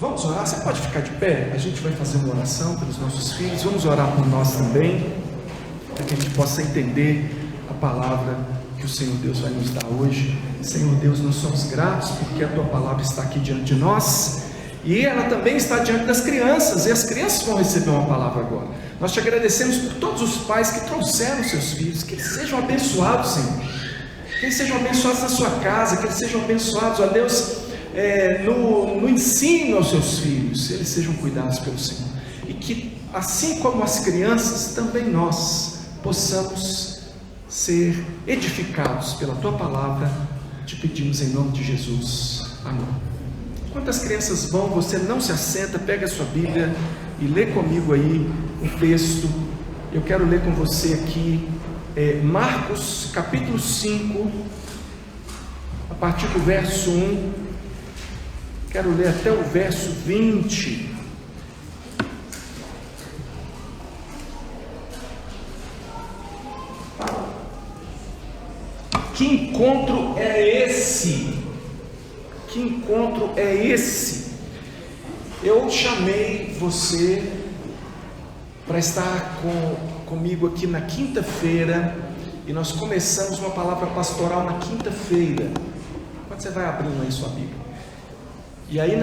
Vamos orar? Você pode ficar de pé? A gente vai fazer uma oração pelos nossos filhos. Vamos orar por nós também, para que a gente possa entender a palavra que o Senhor Deus vai nos dar hoje. Senhor Deus, nós somos gratos porque a Tua palavra está aqui diante de nós, e ela também está diante das crianças, e as crianças vão receber uma palavra agora. Nós te agradecemos por todos os pais que trouxeram seus filhos, que eles sejam abençoados, Senhor, que eles sejam abençoados na sua casa, que eles sejam abençoados, ó Deus, no ensino aos seus filhos, eles sejam cuidados pelo Senhor, e que assim como as crianças, também nós possamos ser edificados pela Tua palavra. Te pedimos em nome de Jesus, amém. Enquanto as crianças vão, você não se assenta, pega a sua Bíblia e lê comigo aí o texto. Eu quero ler com você aqui Marcos capítulo 5, a partir do verso 1, quero ler até o verso 20. Que encontro é esse? Que encontro é esse? Eu chamei você para estar comigo aqui na quinta-feira, e nós começamos uma palavra pastoral na quinta-feira. Quando você vai abrindo aí sua Bíblia, e aí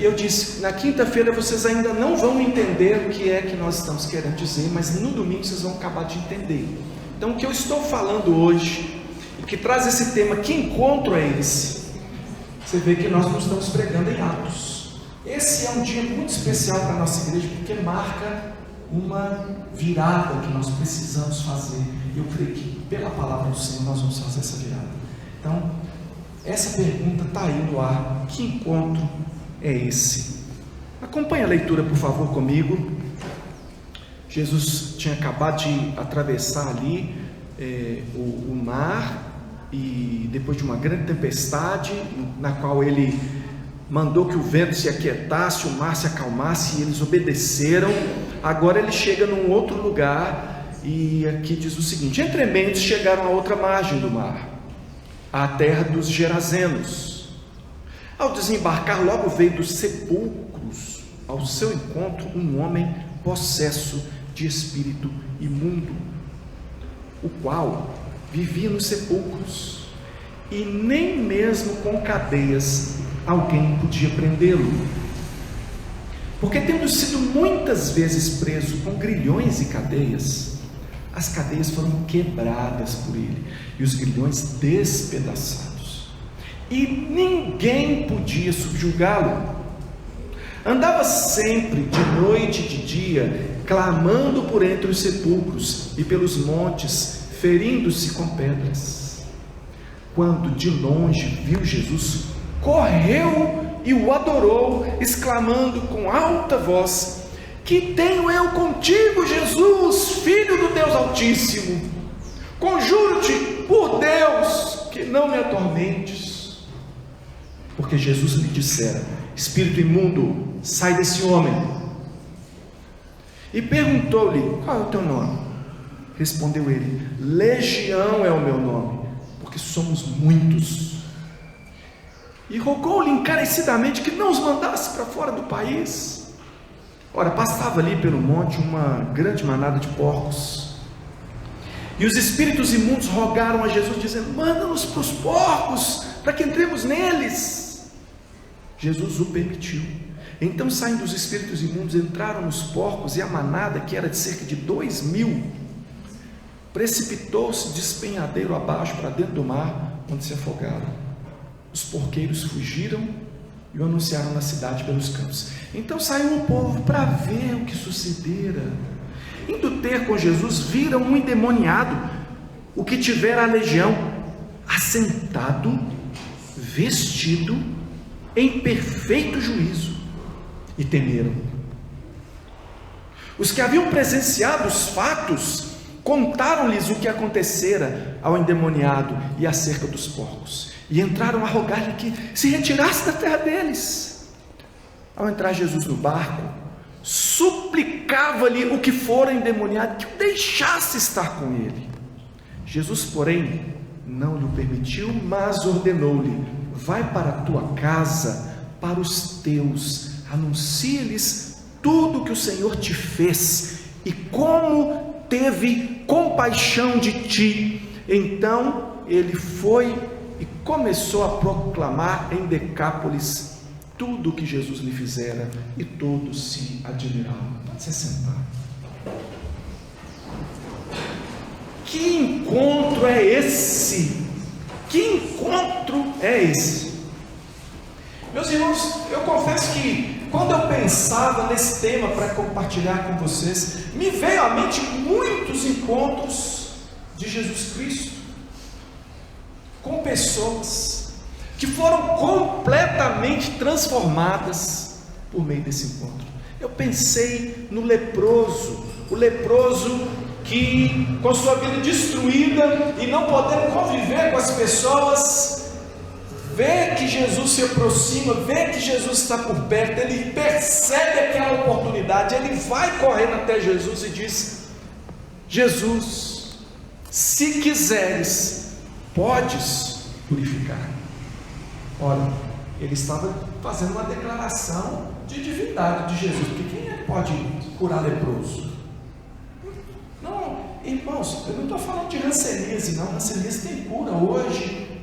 eu disse, na quinta-feira vocês ainda não vão entender o que é que nós estamos querendo dizer, mas no domingo vocês vão acabar de entender. Então o que eu estou falando hoje, que traz esse tema, que encontro é esse? Você vê que nós não estamos pregando em Atos. Esse é um dia muito especial para a nossa igreja, porque marca uma virada que nós precisamos fazer. Eu creio que pela palavra do Senhor nós vamos fazer essa virada. Então, essa pergunta está aí no ar: que encontro é esse? Acompanhe a leitura, por favor, comigo. Jesus tinha acabado de atravessar ali o mar, e depois de uma grande tempestade, na qual ele mandou que o vento se aquietasse, o mar se acalmasse, e eles obedeceram. Agora ele chega num outro lugar, e aqui diz o seguinte: entrementes chegaram à outra margem do mar, à terra dos Gerazenos. Ao desembarcar, logo veio dos sepulcros ao seu encontro um homem possesso de espírito imundo, o qual vivia nos sepulcros, e nem mesmo com cadeias alguém podia prendê-lo, porque, tendo sido muitas vezes preso com grilhões e cadeias, as cadeias foram quebradas por ele, e os grilhões despedaçados, e ninguém podia subjugá-lo. Andava sempre, de noite e de dia, clamando por entre os sepulcros e pelos montes, ferindo-se com pedras. Quando de longe viu Jesus, correu e o adorou, exclamando com alta voz: que tenho eu contigo, Jesus, Filho do Deus Altíssimo? Conjuro-te por Deus que não me atormentes. Porque Jesus lhe dissera: espírito imundo, sai desse homem. E perguntou-lhe: qual é o teu nome? Respondeu ele: Legião é o meu nome, porque somos muitos. E rogou-lhe encarecidamente que não os mandasse para fora do país. Ora, passava ali pelo monte uma grande manada de porcos, e os espíritos imundos rogaram a Jesus, dizendo: manda-nos para os porcos, para que entremos neles. Jesus o permitiu. Então, saindo os espíritos imundos, entraram nos porcos, e a manada, que era de cerca de 2.000, precipitou-se despenhadeiro abaixo para dentro do mar, onde se afogaram. Os porqueiros fugiram e o anunciaram na cidade pelos campos. Então saiu o povo para ver o que sucedera. Indo ter com Jesus, viram um endemoniado, o que tivera a legião, assentado, vestido, em perfeito juízo, e temeram. Os que haviam presenciado os fatos contaram-lhes o que acontecera ao endemoniado e acerca dos porcos, e entraram a rogar-lhe que se retirasse da terra deles. Ao entrar Jesus no barco, suplicava-lhe o que fora endemoniado que o deixasse estar com ele. Jesus, porém, não lhe permitiu, mas ordenou-lhe: vai para a tua casa, para os teus anuncie-lhes tudo que o Senhor te fez e como teve compaixão de ti. Então ele foi e começou a proclamar em Decápolis tudo o que Jesus lhe fizera, e todos se admiravam. Pode se sentar. Que encontro é esse? Que encontro é esse? Meus irmãos, eu confesso que quando eu pensava nesse tema para compartilhar com vocês, me veio à mente muitos encontros de Jesus Cristo com pessoas que foram completamente transformadas por meio desse encontro. Eu pensei no leproso, o leproso que, com sua vida destruída e não podendo conviver com as pessoas, vê que Jesus se aproxima, vê que Jesus está por perto, ele percebe aquela oportunidade, ele vai correndo até Jesus e diz: Jesus, se quiseres, podes purificar. Olha, ele estava fazendo uma declaração de divindade de Jesus, porque quem é que pode curar leproso? Não, irmãos, eu não estou falando de hanseníase, não. Hanseníase tem cura hoje,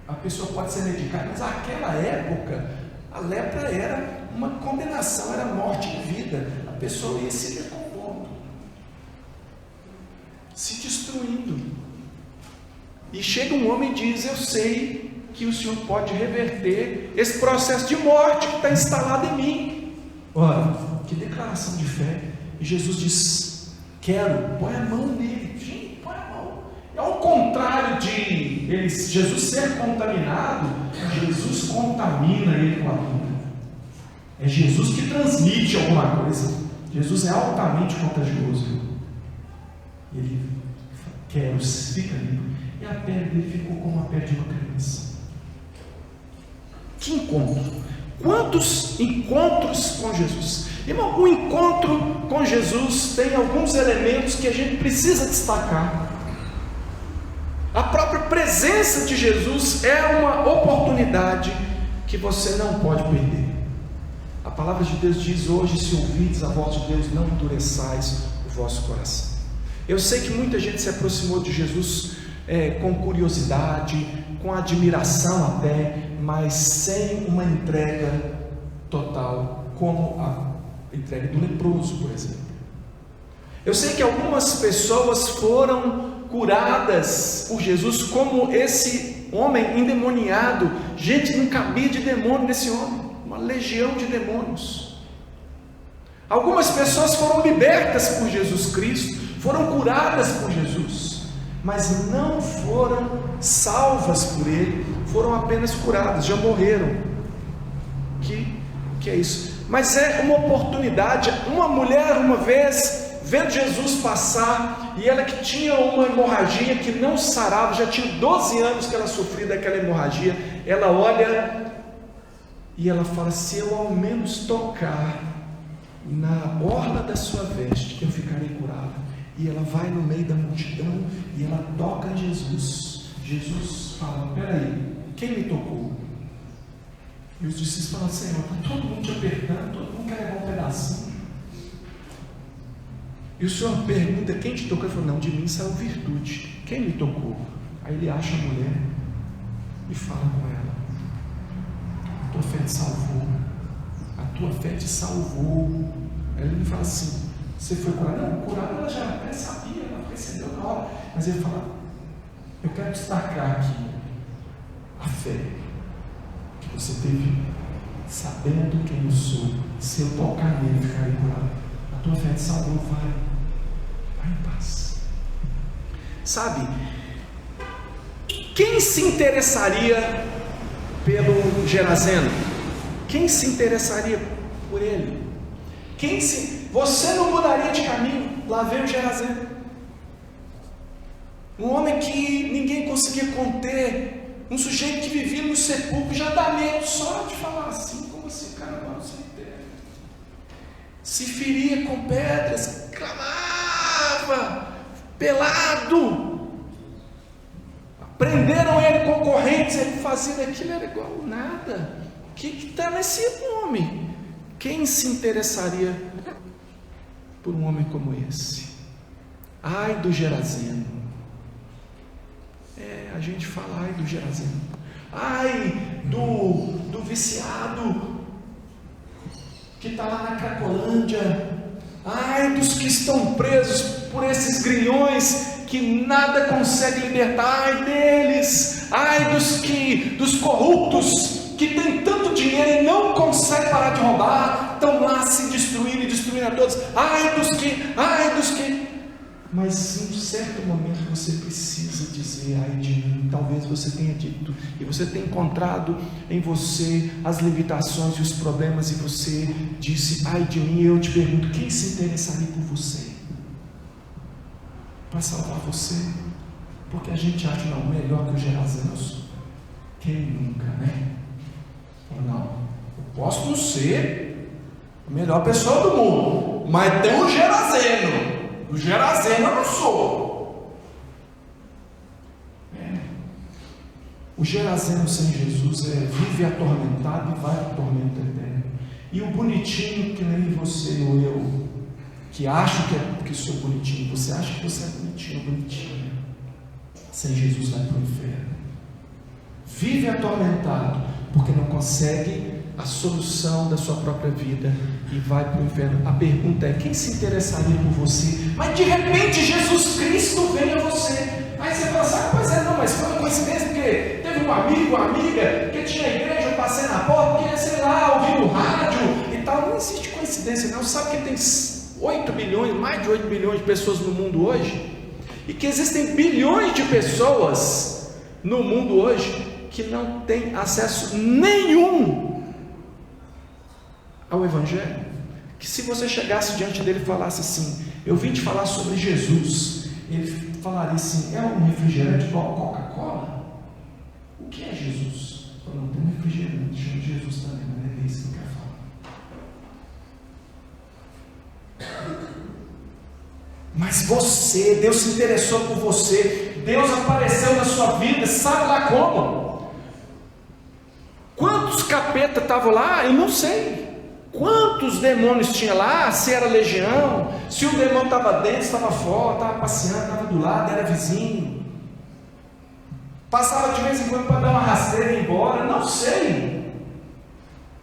a pessoa pode ser medicada, mas naquela época a lepra era uma condenação, era morte e vida. A pessoa ia se decompondo, se destruindo, e chega um homem e diz: eu sei que o Senhor pode reverter esse processo de morte que está instalado em mim. Olha, que declaração de fé. E Jesus diz: quero, põe a mão nele. Gente, põe a mão. É ao contrário de Jesus ser contaminado, Jesus contamina ele com a vida. É Jesus que transmite alguma coisa. Jesus é altamente contagioso. Ele quer, fica limpo. E a pele dele ficou como a pele de uma criança. Que encontro! Quantos encontros com Jesus? Irmão, o encontro com Jesus tem alguns elementos que a gente precisa destacar. A própria presença de Jesus é uma oportunidade que você não pode perder. A palavra de Deus diz: hoje, se ouvides a voz de Deus, não endureçais o vosso coração. Eu sei que muita gente se aproximou de Jesus com curiosidade, com admiração até, mas sem uma entrega total, como a entrega do leproso, por exemplo. Eu sei que algumas pessoas foram curadas por Jesus, como esse homem endemoniado. Gente, não cabia de demônio nesse homem, uma legião de demônios. Algumas pessoas foram libertas por Jesus Cristo, foram curadas por Jesus, mas não foram salvas por Ele, foram apenas curadas, já morreram. Que é isso? Mas é uma oportunidade. Uma mulher, uma vez, vendo Jesus passar, e ela que tinha uma hemorragia que não sarava, já tinha 12 anos que ela sofria daquela hemorragia, ela olha e ela fala: se eu ao menos tocar na orla da sua veste, eu ficarei curada. E ela vai no meio da multidão e ela toca em Jesus. Jesus fala: peraí, quem me tocou? E os discípulos falam: Senhor, está todo mundo te apertando, todo mundo quer levar um pedacinho. E o Senhor pergunta: quem te tocou? Ele falou: não, de mim saiu virtude. Quem me tocou? Aí ele acha a mulher e fala com ela: a tua fé te salvou, a tua fé te salvou. Aí ele fala assim: você foi curada? Não, curada ela já até sabia, ela percebeu na hora. Mas ele fala: eu quero destacar aqui a fé que você teve, sabendo quem eu sou. Se eu tocar nele, ficarei curado. A tua fé te salvou, vai em paz. Sabe, quem se interessaria pelo Geraseno? Quem se interessaria por ele? Você não mudaria de caminho. Lá veio o Geraseno, um homem que ninguém conseguia conter, um sujeito que vivia no sepulcro. Já dá medo só de falar assim, como assim, cara, mano, sem terra. Se feria com pedras, clamava, pelado. Prenderam ele com correntes, ele fazia daquilo, era igual nada. O que está nesse homem? Quem se interessaria por um homem como esse? Ai do Gerazeno. A gente fala ai do Gerazeno. Ai do viciado que está lá na Cracolândia. Ai dos que estão presos por esses grilhões que nada consegue libertar. Ai deles. Ai dos corruptos que tem tanto dinheiro e não consegue parar de roubar, estão lá se destruindo e destruindo a todos. Ai dos que. Mas em um certo momento você precisa dizer ai de mim. Talvez você tenha dito e você tenha encontrado em você as limitações e os problemas, e você disse ai de mim. E eu te pergunto, quem se interessaria por você para salvar você? Porque a gente acha, não, melhor que os Gerazenos. Quem nunca, né? Não, eu posso não ser a melhor pessoa do mundo, mas tem um Gerazeno. O Gerazeno eu não sou. O Gerazeno sem Jesus vive atormentado e vai para o tormento eterno. E o bonitinho que nem você ou eu, que acho que sou bonitinho, você acha que você é bonitinho, sem Jesus vai para o inferno. Vive atormentado porque não consegue a solução da sua própria vida e vai para o inferno. A pergunta é: quem se interessaria por você? Mas de repente Jesus Cristo vem a você. Aí você fala assim: pois é, não, mas foi uma coincidência, porque teve um amigo, uma amiga que tinha igreja, eu passei na porta, porque sei lá, ouvi no rádio e tal. Não existe coincidência não. Sabe que tem 8 bilhões, mais de 8 bilhões de pessoas no mundo hoje, e que existem bilhões de pessoas no mundo hoje que não tem acesso nenhum ao Evangelho. Que se você chegasse diante dele e falasse assim: eu vim te falar sobre Jesus, ele falaria assim: é um refrigerante igual Coca-Cola? O que é Jesus? Não tem um refrigerante, chama Jesus também, não é isso que eu quero falar. Mas você, Deus se interessou por você, Deus apareceu na sua vida, sabe lá como? Quantos capetas estavam lá? Eu não sei. Quantos demônios tinha lá? Se era legião, se o demônio estava dentro, estava fora, estava passeando, estava do lado, era vizinho, passava de vez em quando para dar uma rasteira e ir embora, não sei.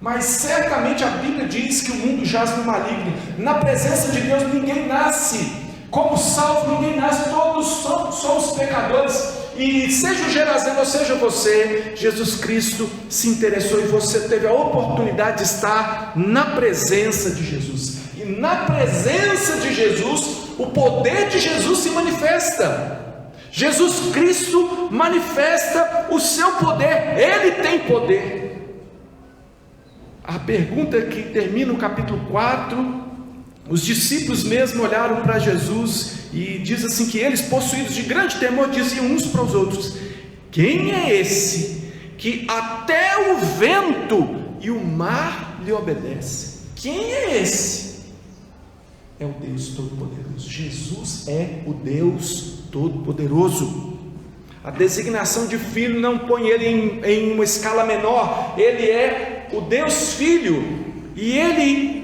Mas certamente a Bíblia diz que o mundo jaz no maligno. Na presença de Deus ninguém nasce como salvo, ninguém nasce, todos somos pecadores. E seja o Gerazeno ou seja você, Jesus Cristo se interessou e você teve a oportunidade de estar na presença de Jesus. E na presença de Jesus, o poder de Jesus se manifesta. Jesus Cristo manifesta o seu poder, Ele tem poder. A pergunta que termina o capítulo 4, os discípulos mesmo olharam para Jesus e diz assim que eles, possuídos de grande temor, diziam uns para os outros: quem é esse que até o vento e o mar lhe obedecem? Quem é esse? É o Deus Todo-Poderoso. Jesus é o Deus Todo-Poderoso. A designação de filho não põe ele em uma escala menor. Ele é o Deus Filho, e ele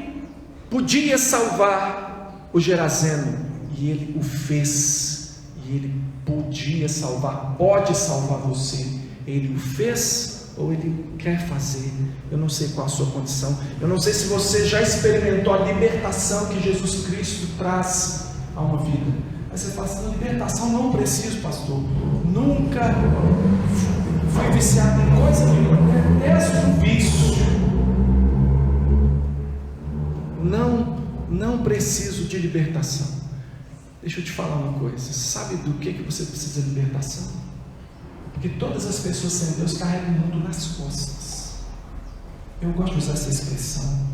podia salvar o Gerazeno, e ele o fez, e ele podia salvar, pode salvar você. Ele o fez, ou ele quer fazer? Eu não sei qual a sua condição, eu não sei se você já experimentou a libertação que Jesus Cristo traz a uma vida. Mas você fala assim: libertação não preciso, pastor, nunca fui viciado em coisa nenhuma, detesto um vício. Não preciso de libertação. Deixa eu te falar uma coisa: sabe do que você precisa de libertação? Porque todas as pessoas sem Deus carregam o mundo nas costas. Eu gosto de usar essa expressão,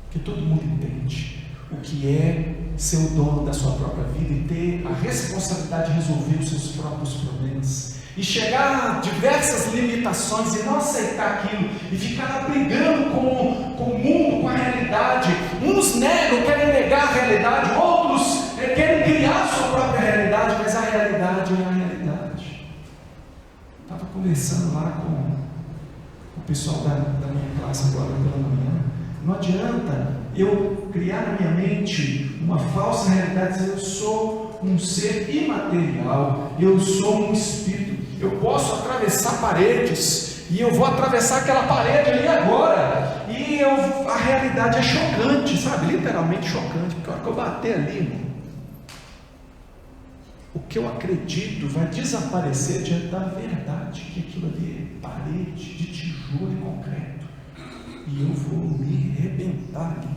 que todo mundo entende o que é ser o dono da sua própria vida e ter a responsabilidade de resolver os seus próprios problemas, e chegar a diversas limitações e não aceitar aquilo, e ficar lá brigando com o mundo, com a realidade. Uns negam, querem negar a realidade, outros querem criar a sua própria realidade, mas a realidade é a realidade. Estava conversando lá com o pessoal da minha classe agora pela manhã, Não adianta eu criar na minha mente uma falsa realidade, dizer eu sou um ser imaterial, eu sou um espírito, eu posso atravessar paredes, e eu vou atravessar aquela parede ali agora, e a realidade é chocante, sabe? Literalmente chocante, porque a hora que eu bater ali, irmão, o que eu acredito vai desaparecer diante da verdade, que aquilo ali é parede de tijolo e concreto, e eu vou me arrebentar ali.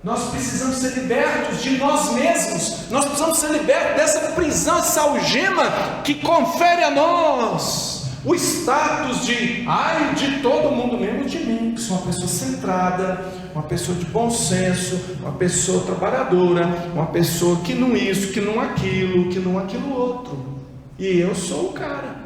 Nós precisamos ser libertos de nós mesmos, nós precisamos ser libertos dessa prisão, essa algema que confere a nós o status de todo mundo, menos de mim, que sou uma pessoa centrada, uma pessoa de bom senso, uma pessoa trabalhadora, uma pessoa que não isso, que não aquilo, que não aquilo outro, e eu sou o cara.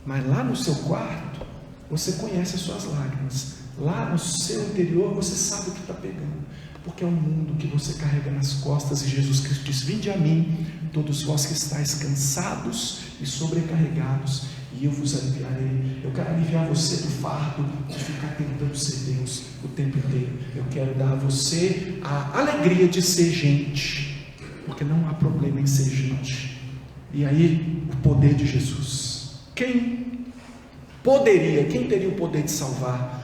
Mas lá no seu quarto, você conhece as suas lágrimas, lá no seu interior você sabe o que está pegando, porque é um mundo que você carrega nas costas, e Jesus Cristo diz: vinde a mim, todos vós que estáis cansados e sobrecarregados, e eu vos aliviarei. Eu quero aliviar você do fardo de ficar tentando ser Deus o tempo inteiro. Eu quero dar a você a alegria de ser gente, porque não há problema em ser gente. E aí o poder de Jesus. Quem teria o poder de salvar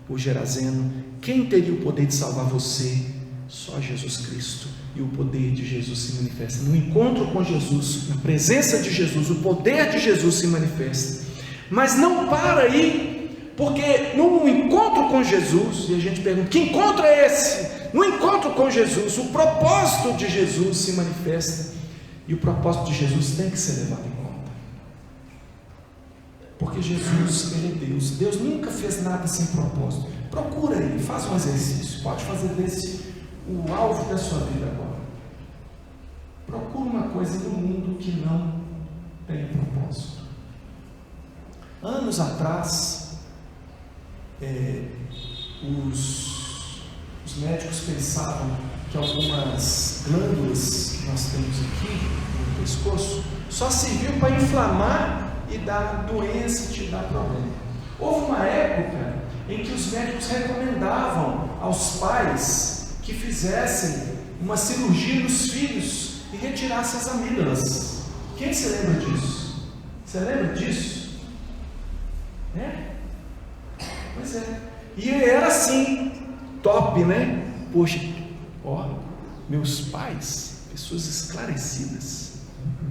o Gerazeno? Quem teria o poder de salvar você? Só Jesus Cristo. E o poder de Jesus se manifesta no encontro com Jesus, na presença de Jesus. O poder de Jesus se manifesta, mas não para aí, porque no encontro com Jesus, e a gente pergunta: que encontro é esse? No encontro com Jesus, o propósito de Jesus se manifesta, e o propósito de Jesus tem que ser levado em conta, porque Jesus, Ele é Deus. Deus nunca fez nada sem propósito. Procura aí, faz um exercício, pode fazer desse o alvo da sua vida agora. Procura uma coisa no mundo que não tem propósito. Anos atrás, os médicos pensavam que algumas glândulas que nós temos aqui no pescoço só serviam para inflamar e dar doença, te dar problema. Houve uma época em que os médicos recomendavam aos pais que fizessem uma cirurgia nos filhos e retirassem as amígdalas. Quem se lembra disso? Você lembra disso? Pois é. E era assim, top, né? Poxa, meus pais, pessoas esclarecidas,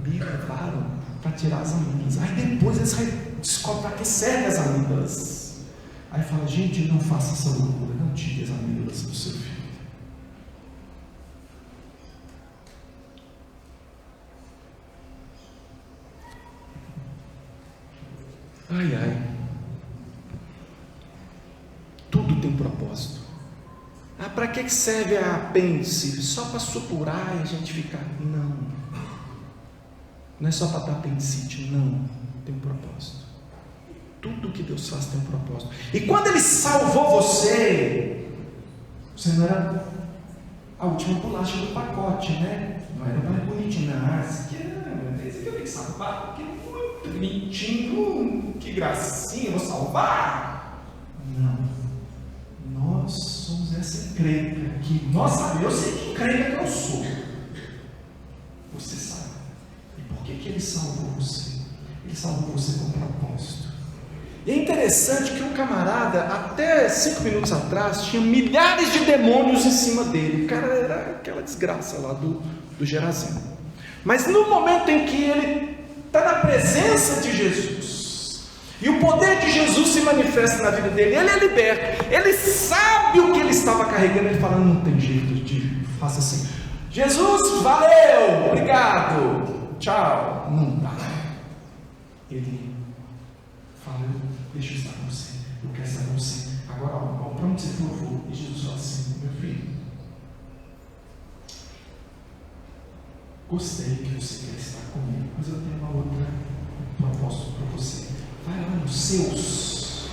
me levaram para tirar as amígdalas. Aí depois eles descobrem para que servem as amígdalas. Aí fala: gente, não faça essa loucura, não tire as amígdalas do seu filho. Ai, tudo tem propósito. Para que serve a apêndice? Só para suturar e a gente ficar? Não é só para dar apendicite, não, tem um propósito. Tudo que Deus faz tem um propósito. E quando Ele salvou você não era a última bolacha do pacote, né? Não era mais bonitinho, esse aqui eu tenho que salvar, porque é muito bonitinho, que gracinha, vou salvar. Não, nós somos essa encrenca que nós sabemos. Eu sei que encrenca que eu sou, você sabe. E por que Ele salvou você? Ele salvou você com propósito. E é interessante que o camarada, até 5 minutos atrás, tinha milhares de demônios em cima dele. O cara era aquela desgraça lá do Gerazeno. Mas no momento em que ele está na presença de Jesus, e o poder de Jesus se manifesta na vida dele, ele é liberto, ele sabe o que ele estava carregando, ele fala: não tem jeito, faça assim, Jesus, valeu, obrigado, tchau. Não dá. Ele fala: deixa eu estar com você, eu quero estar com você. Agora, para onde você for, eu vou. E Jesus fala assim: meu filho, gostei que você quer estar comigo, mas eu tenho uma outra proposta para você. Vai lá nos seus,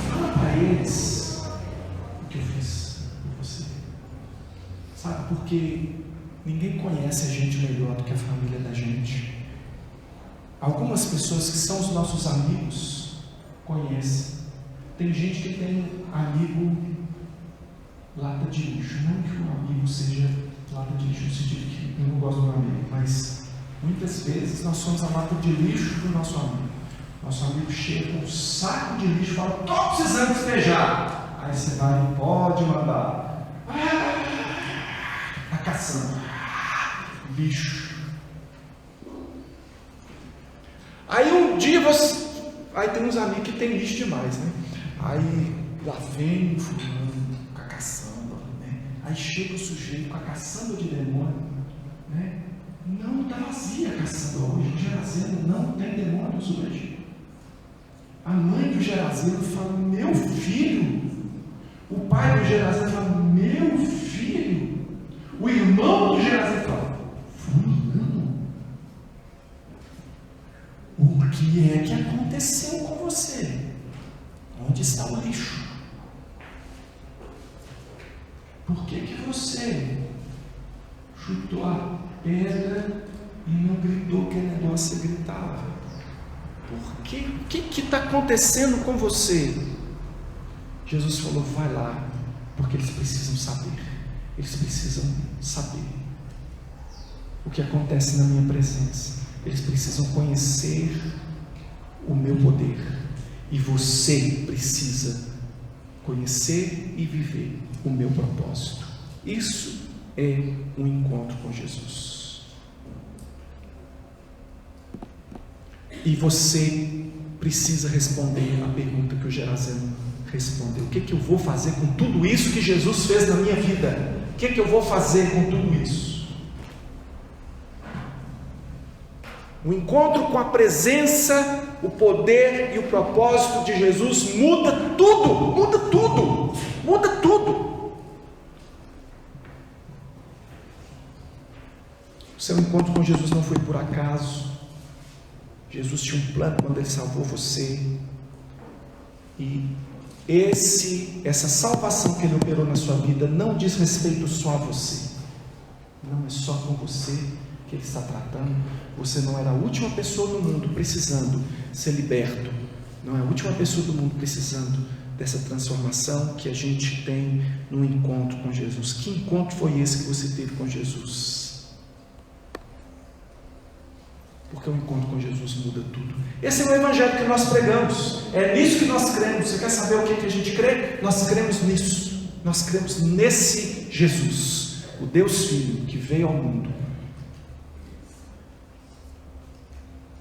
fala para eles o que eu fiz por você. Sabe, porque ninguém conhece a gente melhor do que a família da gente. Algumas pessoas que são os nossos amigos conhecem, Tem gente que tem amigo lata de lixo. Não que um amigo seja lata de lixo, no sentido que eu não gosto do meu amigo, mas muitas vezes nós somos a lata de lixo do nosso amigo. Nosso amigo chega com um saco de lixo e fala: estou precisando despejar. Aí você vai: pode mandar. Está caçando lixo. Aí um dia você. Aí tem uns amigos que tem lixo demais, né? Aí lá vem o fulano com a caçamba, né? Aí chega o sujeito com a caçamba de demônio, né? Não está vazia a caçamba hoje. O Gerazeno não tem demônios hoje. A mãe do Gerazeno fala: meu filho. O pai do Gerazeno fala: meu filho. O irmão do Gerazeno fala: fulano, o que é que aconteceu com você? Onde está o lixo? Por que você chutou a pedra e não gritou que o negócio gritava? Por quê? O que está acontecendo com você? Jesus falou: vai lá, porque eles precisam saber. Eles precisam saber o que acontece na minha presença. Eles precisam conhecer o meu poder. E você precisa conhecer e viver o meu propósito. Isso é um encontro com Jesus. E você precisa responder a pergunta que o Gerazeno respondeu: o que eu vou fazer com tudo isso que Jesus fez na minha vida? O que eu vou fazer com tudo isso? O encontro com a presença, o poder e o propósito de Jesus muda tudo, muda tudo, muda tudo. O seu encontro com Jesus não foi por acaso. Jesus tinha um plano quando Ele salvou você. E essa salvação que Ele operou na sua vida não diz respeito só a você. Não é só com você que Ele está tratando. Você não era a última pessoa no mundo precisando ser liberto. Não é a última pessoa do mundo precisando dessa transformação que a gente tem no encontro com Jesus. Que encontro foi esse que você teve com Jesus? Porque o encontro com Jesus muda tudo. Esse é o evangelho que nós pregamos. É nisso que nós cremos. Você quer saber o que a gente crê? Nós cremos nisso. Nós cremos nesse Jesus, o Deus Filho que veio ao mundo,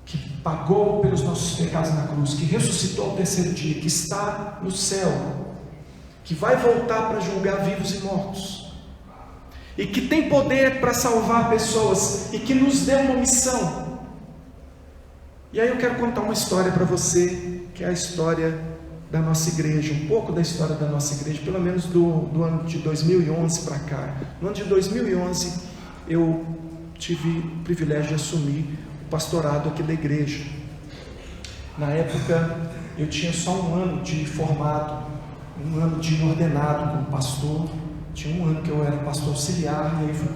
que pagou pelos nossos pecados na cruz, que ressuscitou ao terceiro dia, que está no céu, que vai voltar para julgar vivos e mortos, e que tem poder para salvar pessoas, e que nos deu uma missão. E aí eu quero contar uma história para você, que é a história da nossa igreja, um pouco da história da nossa igreja, pelo menos do ano de 2011 para cá. No ano de 2011, eu tive o privilégio de assumir o pastorado aqui da igreja. Na época, eu tinha só um ano de formado, um ano de ordenado como pastor. Tinha um ano que eu era pastor auxiliar, e aí fui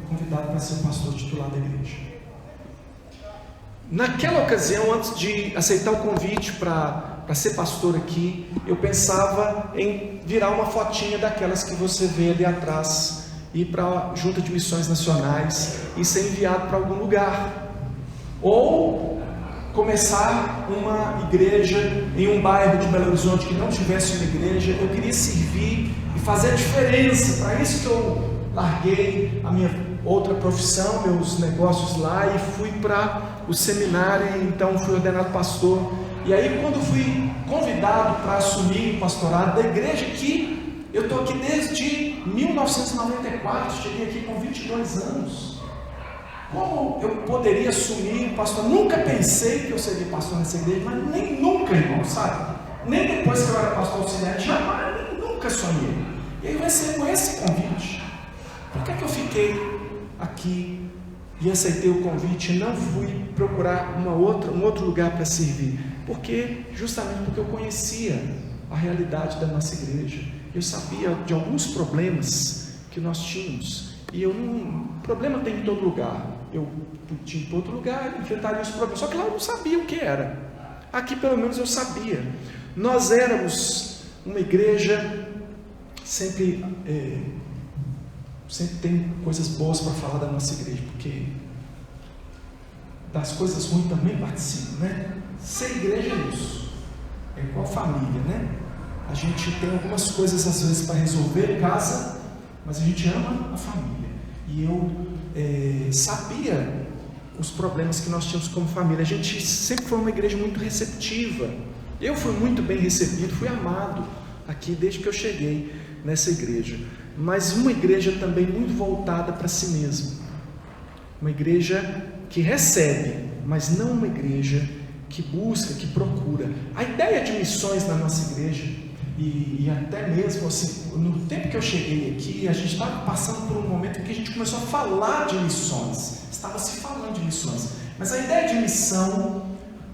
convidado para ser o pastor titular da igreja. Naquela ocasião, antes de aceitar o convite para ser pastor aqui, eu pensava em virar uma fotinha daquelas que você vê ali atrás, ir para a Junta de Missões Nacionais e ser enviado para algum lugar, ou começar uma igreja em um bairro de Belo Horizonte que não tivesse uma igreja. Eu queria servir e fazer a diferença. Para isso que eu larguei a minha outra profissão, meus negócios lá, e fui para o seminário. E então fui ordenado pastor. E aí, quando fui convidado para assumir o pastorado da igreja, que eu estou aqui desde 1994, cheguei aqui com 22 anos. Como eu poderia assumir o pastor? Nunca pensei que eu seria pastor nessa igreja, mas nem nunca, irmão, sabe? Nem depois que eu era pastor auxiliar, jamais, nunca sonhei. E aí eu recebo esse convite. Por que eu fiquei aqui e aceitei o convite e não fui procurar um outro lugar para servir? Justamente porque eu conhecia a realidade da nossa igreja. Eu sabia de alguns problemas que nós tínhamos. E problema tem em todo lugar. Eu podia ir para outro lugar, enfrentaria os problemas. Só que lá eu não sabia o que era. Aqui pelo menos eu sabia. Nós éramos Uma igreja sempre tem coisas boas para falar da nossa igreja, porque das coisas ruins também participa, né? Ser igreja é isso, é igual família, né? A gente tem algumas coisas às vezes para resolver em casa, mas a gente ama a família. E eu sabia os problemas que nós tínhamos como família. A gente sempre foi uma igreja muito receptiva. Eu fui muito bem recebido, fui amado aqui desde que eu cheguei nessa igreja. Mas uma igreja também muito voltada para si mesma. Uma igreja que recebe, mas não uma igreja que busca, que procura. A ideia de missões na nossa igreja, e até mesmo assim, no tempo que eu cheguei aqui, a gente estava passando por um momento em que a gente começou a falar de missões. Estava se falando de missões. Mas a ideia de missão,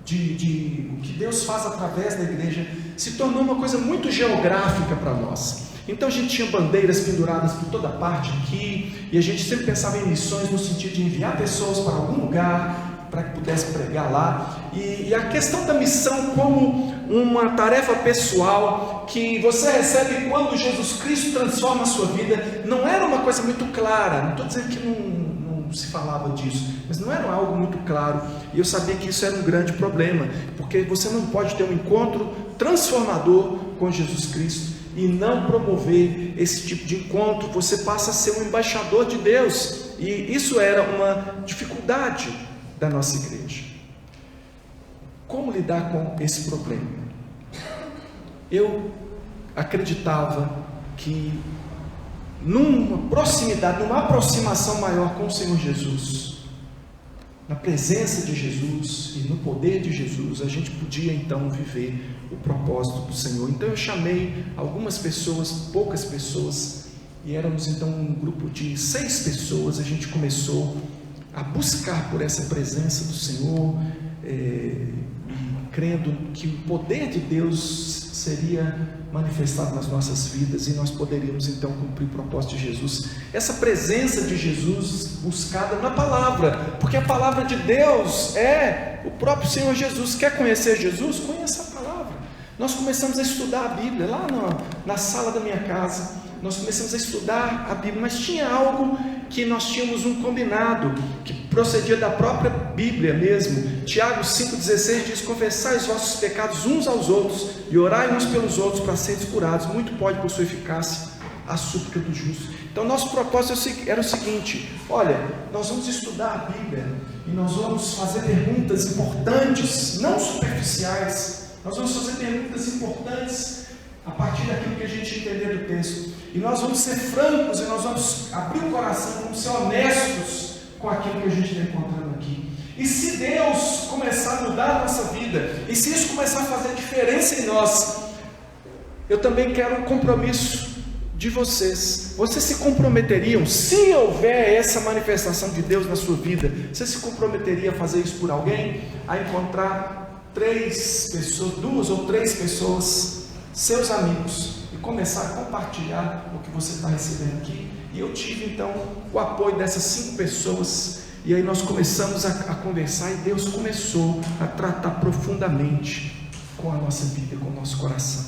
de o que Deus faz através da igreja, se tornou uma coisa muito geográfica para nós. Então a gente tinha bandeiras penduradas por toda parte aqui, e a gente sempre pensava em missões no sentido de enviar pessoas para algum lugar, para que pudesse pregar lá, e a questão da missão como uma tarefa pessoal, que você recebe quando Jesus Cristo transforma a sua vida, não era uma coisa muito clara. Não estou dizendo que não se falava disso, mas não era algo muito claro, e eu sabia que isso era um grande problema, porque você não pode ter um encontro transformador com Jesus Cristo e não promover esse tipo de encontro. Você passa a ser um embaixador de Deus, e isso era uma dificuldade da nossa igreja. Como lidar com esse problema? Eu acreditava que numa proximidade, numa aproximação maior com o Senhor Jesus, na presença de Jesus e no poder de Jesus, a gente podia então viver o propósito do Senhor. Então eu chamei algumas pessoas, poucas pessoas, e éramos então um grupo de 6 pessoas. A gente começou a buscar por essa presença do Senhor, crendo que o poder de Deus seria manifestado nas nossas vidas, e nós poderíamos então cumprir o propósito de Jesus. Essa presença de Jesus buscada na palavra, porque a palavra de Deus é o próprio Senhor Jesus. Quer conhecer Jesus? Conheça a palavra. Nós começamos a estudar a Bíblia lá na sala da minha casa. Nós começamos a estudar a Bíblia, mas tinha algo que nós tínhamos um combinado, que procedia da própria Bíblia mesmo. Tiago 5,16 diz: confessai os vossos pecados uns aos outros e orai uns pelos outros para serem curados. Muito pode por sua eficácia a súplica do justo. Então nosso propósito era o seguinte: olha, nós vamos estudar a Bíblia e nós vamos fazer perguntas importantes, não superficiais. Nós vamos fazer perguntas importantes a partir daquilo que a gente entender do texto, e nós vamos ser francos, e nós vamos abrir o coração, vamos ser honestos com aquilo que a gente está encontrando aqui. E se Deus começar a mudar a nossa vida, e se isso começar a fazer diferença em nós, eu também quero um compromisso de vocês. Vocês se comprometeriam, se houver essa manifestação de Deus na sua vida, você se comprometeria a fazer isso por alguém? A encontrar 3 pessoas, 2 ou 3 pessoas, seus amigos, e começar a compartilhar o que você está recebendo aqui. E eu tive então o apoio dessas 5 pessoas, e aí nós começamos a conversar, e Deus começou a tratar profundamente com a nossa vida, com o nosso coração.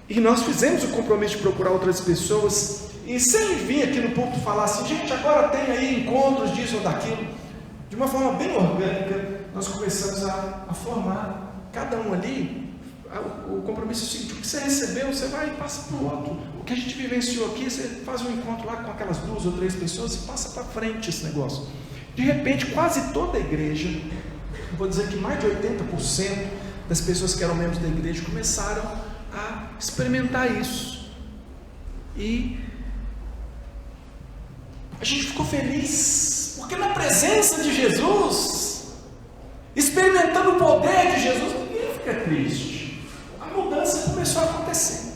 E nós fizemos o compromisso de procurar outras pessoas, e sem vir aqui no púlpito falar assim: gente, agora tem aí encontros disso ou daquilo. De uma forma bem orgânica, nós começamos a formar, cada um ali. O compromisso é o seguinte: o que você recebeu, você vai e passa para o outro. O que a gente vivenciou aqui, você faz um encontro lá com aquelas 2 ou 3 pessoas e passa para frente esse negócio. De repente, quase toda a igreja, vou dizer que mais de 80% das pessoas que eram membros da igreja começaram a experimentar isso. E a gente ficou feliz, porque na presença de Jesus, experimentando o poder de Jesus, ninguém fica triste. A mudança começou a acontecer.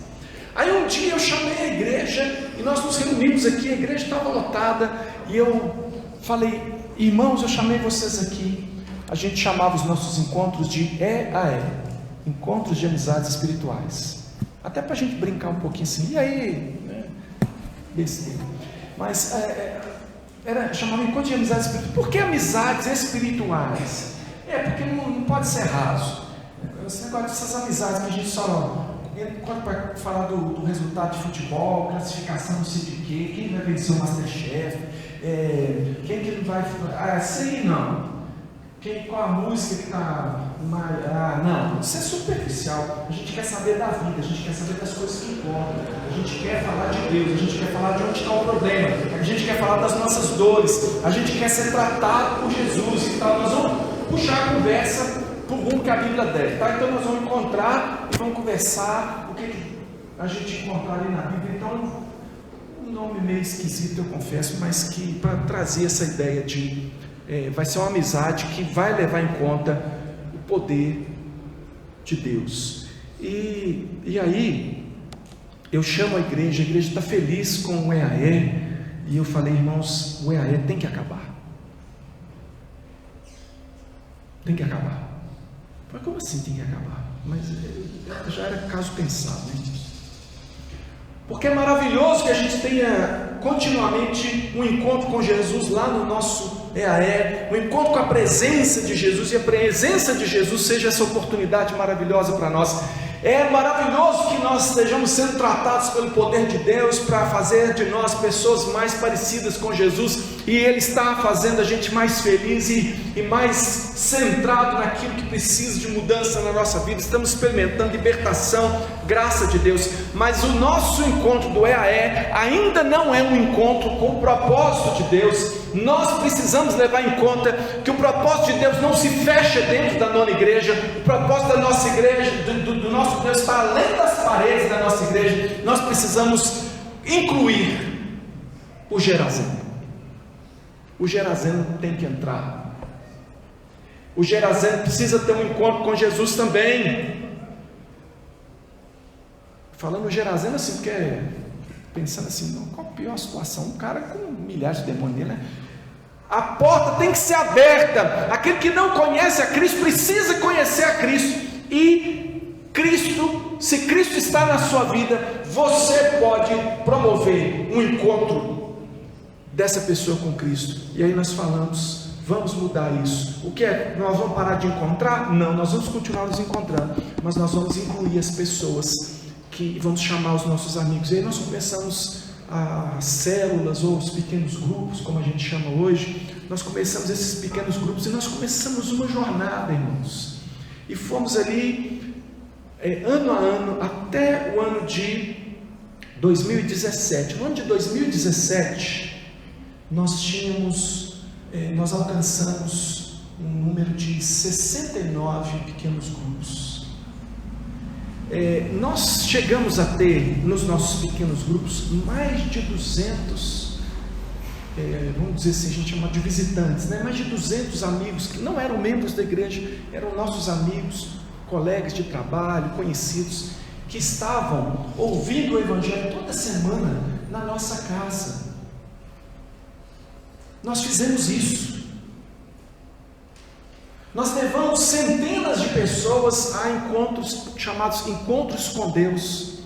Aí um dia eu chamei a igreja, e nós nos reunimos aqui, a igreja estava lotada, e eu falei: irmãos, eu chamei vocês aqui. A gente chamava os nossos encontros de EAE, Encontros de Amizades Espirituais, até para a gente brincar um pouquinho assim, e aí, né? Besteira. Mas chamava Encontros de Amizades Espirituais. Por que amizades espirituais? Porque não pode ser raso. Esse negócio dessas amizades que a gente só quando vai falar do resultado de futebol, classificação, não sei de quê, quem vai vencer o Masterchef, quem que não vai. Sei não. Qual a música que está. Não, isso é superficial. A gente quer saber da vida, a gente quer saber das coisas que importam, a gente quer falar de Deus, a gente quer falar de onde está o problema, a gente quer falar das nossas dores, a gente quer ser tratado por Jesus e tal. Nós vamos puxar a conversa por rumo que a Bíblia deve, tá? Então nós vamos encontrar e vamos conversar o que a gente encontrar ali na Bíblia. Então, um nome meio esquisito, eu confesso, mas que para trazer essa ideia de vai ser uma amizade que vai levar em conta o poder de Deus. E aí eu chamo a igreja está feliz com o EAE, e eu falei: irmãos, o EAE tem que acabar. Tem que acabar. Mas como assim tem que acabar? Mas já era caso pensado, né? Porque é maravilhoso que a gente tenha continuamente um encontro com Jesus lá no nosso EAE, um encontro com a presença de Jesus, e a presença de Jesus seja essa oportunidade maravilhosa para nós. É maravilhoso que nós estejamos sendo tratados pelo poder de Deus para fazer de nós pessoas mais parecidas com Jesus, e Ele está fazendo a gente mais feliz e mais centrado naquilo que precisa de mudança na nossa vida. Estamos experimentando libertação, graça de Deus, mas o nosso encontro do EAE ainda não é um encontro com o propósito de Deus. Nós precisamos levar em conta que o propósito de Deus não se fecha dentro da nona igreja. O propósito da nossa igreja, do nosso Deus, está além das paredes da nossa igreja. Nós precisamos incluir o Gerazeno. O Gerazeno tem que entrar. O Gerazeno precisa ter um encontro com Jesus também. Falando Gerazeno assim, porque pensando assim, qual a pior situação? Um cara com milhares de demônios, né? A porta tem que ser aberta. Aquele que não conhece a Cristo precisa conhecer a Cristo. E Cristo, se Cristo está na sua vida, você pode promover um encontro dessa pessoa com Cristo. E aí nós falamos: vamos mudar isso. O que é? Nós vamos parar de encontrar? Não, nós vamos continuar nos encontrando, mas nós vamos incluir as pessoas, que vamos chamar os nossos amigos. E aí nós começamos as células, ou os pequenos grupos, como a gente chama hoje. Nós começamos esses pequenos grupos e nós começamos uma jornada, irmãos, e fomos ali ano a ano, até o ano de 2017. No ano de 2017 nós alcançamos um número de 69 pequenos grupos. Nós chegamos a ter nos nossos pequenos grupos mais de 200, vamos dizer assim, a gente chama de visitantes, né? Mais de 200 amigos que não eram membros da igreja, eram nossos amigos, colegas de trabalho, conhecidos, que estavam ouvindo o Evangelho toda semana na nossa casa. Nós fizemos isso. Nós levamos centenas de pessoas a encontros chamados encontros com Deus,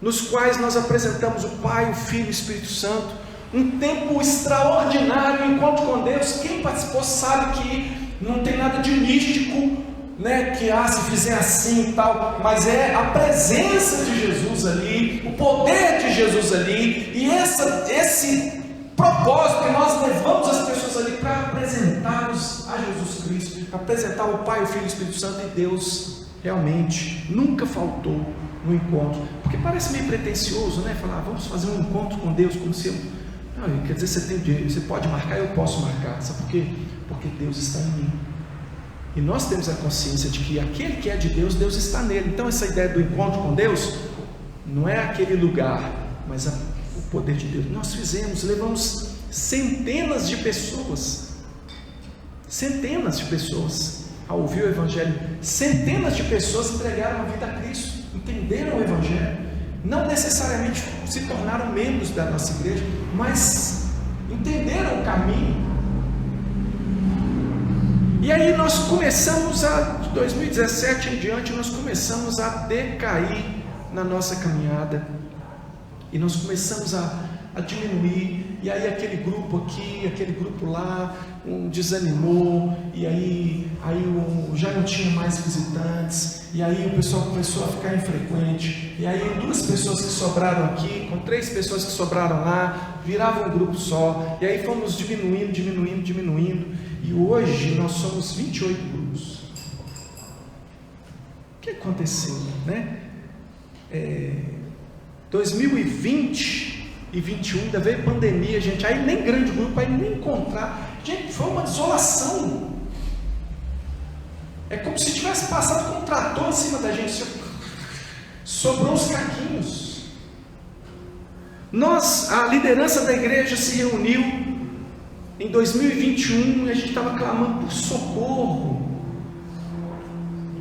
nos quais nós apresentamos o Pai, o Filho e o Espírito Santo. Um tempo extraordinário, um encontro com Deus. Quem participou sabe que não tem nada de místico, né? Que se fizer assim e tal, mas é a presença de Jesus ali, o poder de Jesus ali, e esse propósito que nós levamos as pessoas ali para apresentá-los a Jesus Cristo, para apresentar o Pai, o Filho e o Espírito Santo. E Deus realmente nunca faltou no encontro, porque parece meio pretensioso, né? Falar, vamos fazer um encontro com Deus, como se não, quer dizer, você pode marcar, eu posso marcar. Sabe por quê? Porque Deus está em mim, e nós temos a consciência de que aquele que é de Deus, Deus está nele. Então essa ideia do encontro com Deus não é aquele lugar, mas o poder de Deus. Nós levamos centenas de pessoas a ouvir o Evangelho. Centenas de pessoas entregaram a vida a Cristo, entenderam o Evangelho, não necessariamente se tornaram membros da nossa igreja, mas entenderam o caminho. E aí nós começamos de 2017 em diante, nós começamos a decair na nossa caminhada, e nós começamos a a diminuir, e aí aquele grupo aqui, aquele grupo lá, desanimou, e aí já não tinha mais visitantes, e aí o pessoal começou a ficar infrequente, e aí 2 pessoas que sobraram aqui, com 3 pessoas que sobraram lá, viravam um grupo só, e aí fomos diminuindo, e hoje nós somos 28 grupos. O que aconteceu, né? 2020 e 21 ainda veio pandemia, gente, aí nem grande grupo, aí nem encontrar, gente, foi uma desolação. É como se tivesse passado com um trator em cima da gente, sobrou uns caquinhos. A liderança da igreja se reuniu em 2021 e a gente estava clamando por socorro.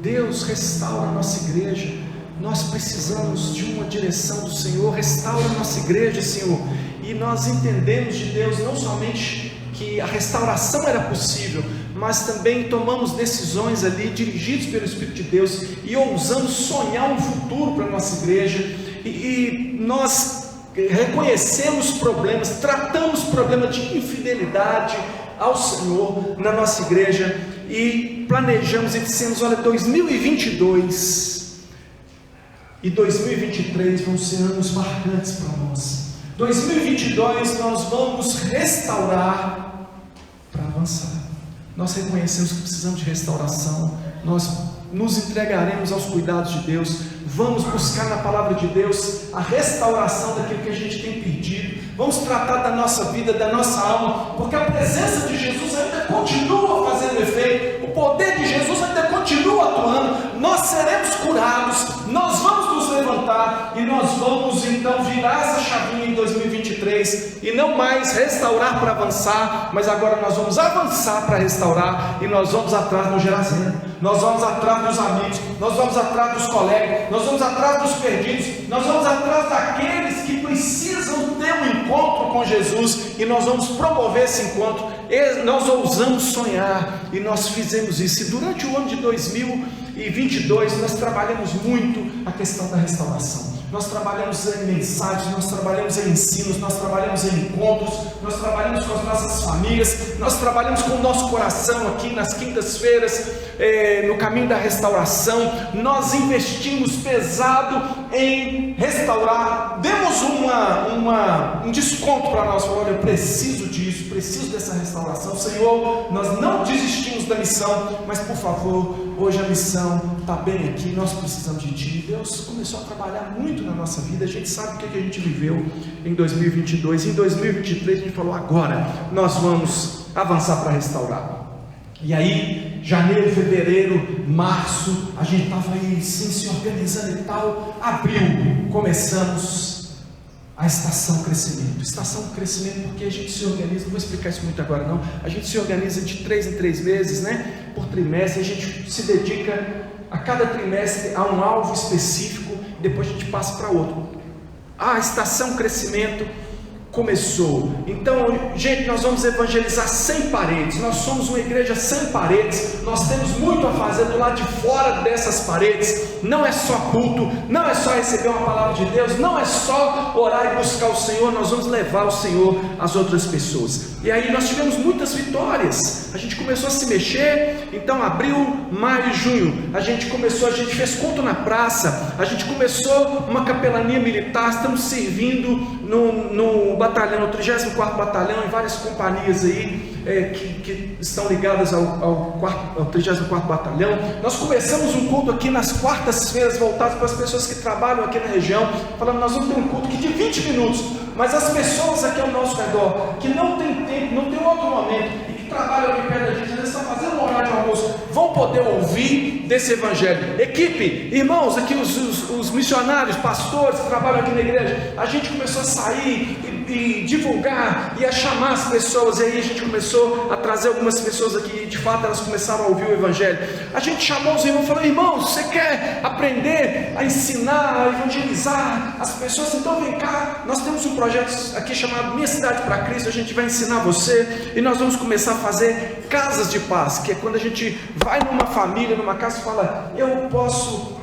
Deus, restaura a nossa igreja, nós precisamos de uma direção do Senhor, restaura a nossa igreja, Senhor. E nós entendemos de Deus não somente que a restauração era possível, mas também tomamos decisões ali, dirigidos pelo Espírito de Deus, e ousamos sonhar um futuro para a nossa igreja, e nós reconhecemos problemas, tratamos problema de infidelidade ao Senhor na nossa igreja, e planejamos e dissemos: olha, 2022 e 2023 vão ser anos marcantes para nós. 2022 nós vamos restaurar para avançar. Nós reconhecemos que precisamos de restauração, nós nos entregaremos aos cuidados de Deus, vamos buscar na palavra de Deus a restauração daquilo que a gente tem perdido, vamos tratar da nossa vida, da nossa alma, porque a presença de Jesus ainda continua fazendo efeito, o poder de Jesus ainda continua atuando, nós seremos curados, nós vamos nos levantar e nós vamos então virar essa chavinha em 2023 e não mais restaurar para avançar, mas agora nós vamos avançar para restaurar, e nós vamos atrás do Gerazeno, nós vamos atrás dos amigos, nós vamos atrás dos colegas, nós vamos atrás dos perdidos, nós vamos atrás daqueles que precisam ter um encontro com Jesus, e nós vamos promover esse encontro. Nós ousamos sonhar, e nós fizemos isso, e durante o ano de 2022 nós trabalhamos muito a questão da restauração. Nós trabalhamos em mensagens, nós trabalhamos em ensinos, nós trabalhamos em encontros, nós trabalhamos com as nossas famílias, nós trabalhamos com o nosso coração aqui nas quintas-feiras, no caminho da restauração. Nós investimos pesado em restaurar, demos um desconto para nós, olha, eu preciso disso, preciso dessa restauração, Senhor, nós não desistimos da missão, mas por favor, hoje a missão está bem aqui, nós precisamos de Ti. Deus começou a trabalhar muito na nossa vida, a gente sabe o que a gente viveu em 2022, em 2023 a gente falou: agora nós vamos avançar para restaurar. E aí, janeiro, fevereiro, março, a gente estava aí sim, se organizando e tal. Abril, começamos a estação crescimento. Estação crescimento porque a gente se organiza, não vou explicar isso muito agora não, a gente se organiza de 3 em 3 meses, né? Por trimestre, a gente se dedica a cada trimestre a um alvo específico, depois a gente passa para outro. A estação crescimento começou. Então, gente, nós vamos evangelizar sem paredes. Nós somos uma igreja sem paredes. Nós temos muito a fazer do lado de fora dessas paredes. Não é só culto, não é só receber uma palavra de Deus, não é só orar e buscar o Senhor. Nós vamos levar o Senhor às outras pessoas. E aí nós tivemos muitas vitórias. A gente começou a se mexer. Então, abril, maio e junho, a gente fez culto na praça. A gente começou uma capelania militar. Estamos servindo no batalhão, o 34º batalhão, em várias companhias aí que estão ligadas ao 34º batalhão. Nós começamos um culto aqui nas quartas-feiras, voltado para as pessoas que trabalham aqui na região, falando: nós vamos ter um culto aqui de 20 minutos, mas as pessoas aqui ao nosso redor, que não tem tempo, não tem outro momento, e que trabalham aqui perto da gente, eles estão fazendo um horário de almoço, vão poder ouvir desse evangelho. Equipe, irmãos, aqui os missionários, pastores que trabalham aqui na igreja, a gente começou a sair e divulgar e a chamar as pessoas, e aí a gente começou a trazer algumas pessoas aqui, e de fato elas começaram a ouvir o evangelho. A gente chamou os irmãos e falou: irmãos, você quer aprender a ensinar, a evangelizar as pessoas? Então vem cá, nós temos um projeto aqui chamado Minha Cidade para Cristo. A gente vai ensinar você, e nós vamos começar a fazer casas de paz, que é quando a gente vai numa família, numa casa, e fala: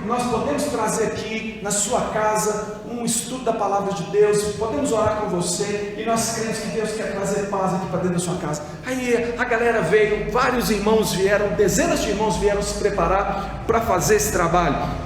nós podemos trazer aqui na sua casa um um estudo da palavra de Deus, podemos orar com você, e nós cremos que Deus quer trazer paz aqui para dentro da sua casa. Aí a galera veio, vários irmãos vieram, dezenas de irmãos vieram se preparar para fazer esse trabalho.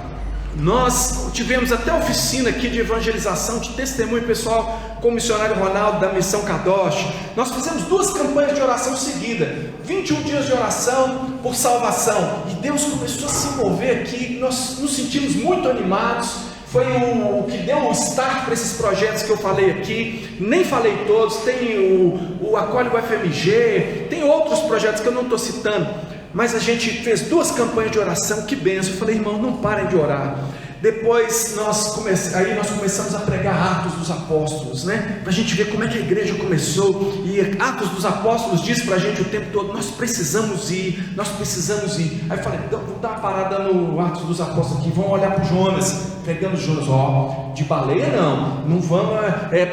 Nós tivemos até oficina aqui de evangelização, de testemunho pessoal com o missionário Ronaldo da Missão Kadosh. Nós fizemos 2 campanhas de oração seguidas, 21 dias de oração por salvação, e Deus começou a se mover aqui. Nós nos sentimos muito animados. Foi o que deu o start para esses projetos que eu falei aqui. Nem falei todos, tem o Acolhe o FMG, tem outros projetos que eu não estou citando, mas a gente fez 2 campanhas de oração. Que bênção. Eu falei, irmão, não parem de orar. Depois nós começamos a pregar Atos dos Apóstolos, né? Para a gente ver como é que a igreja começou. E Atos dos Apóstolos diz para a gente o tempo todo: nós precisamos ir, nós precisamos ir. Aí eu falei, vamos dar uma parada no Atos dos Apóstolos aqui, vamos olhar para o Jonas. Pegamos Jonas, de baleia não vamos,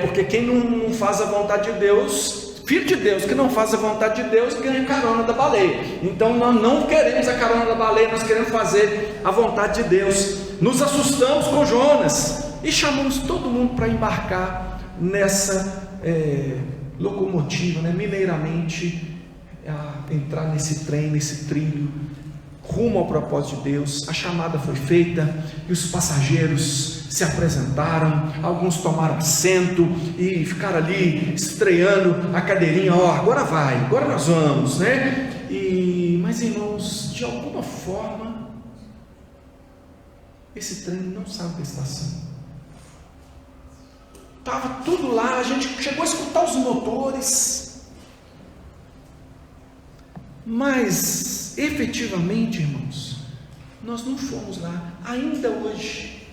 porque quem não faz a vontade de Deus, filho de Deus que não faz a vontade de Deus, ganha carona da baleia. Então nós não queremos a carona da baleia, nós queremos fazer a vontade de Deus. Nos assustamos com Jonas e chamamos todo mundo para embarcar nessa locomotiva, né? Mineiramente, entrar nesse trem, nesse trilho, rumo ao propósito de Deus. A chamada foi feita e os passageiros se apresentaram, alguns tomaram assento e ficaram ali estreando a cadeirinha. Agora vai, agora nós vamos, né? Mas irmãos, de alguma forma esse trem não saiu da estação. Estava tudo lá, a gente chegou a escutar os motores, mas efetivamente, irmãos, nós não fomos lá. Ainda hoje,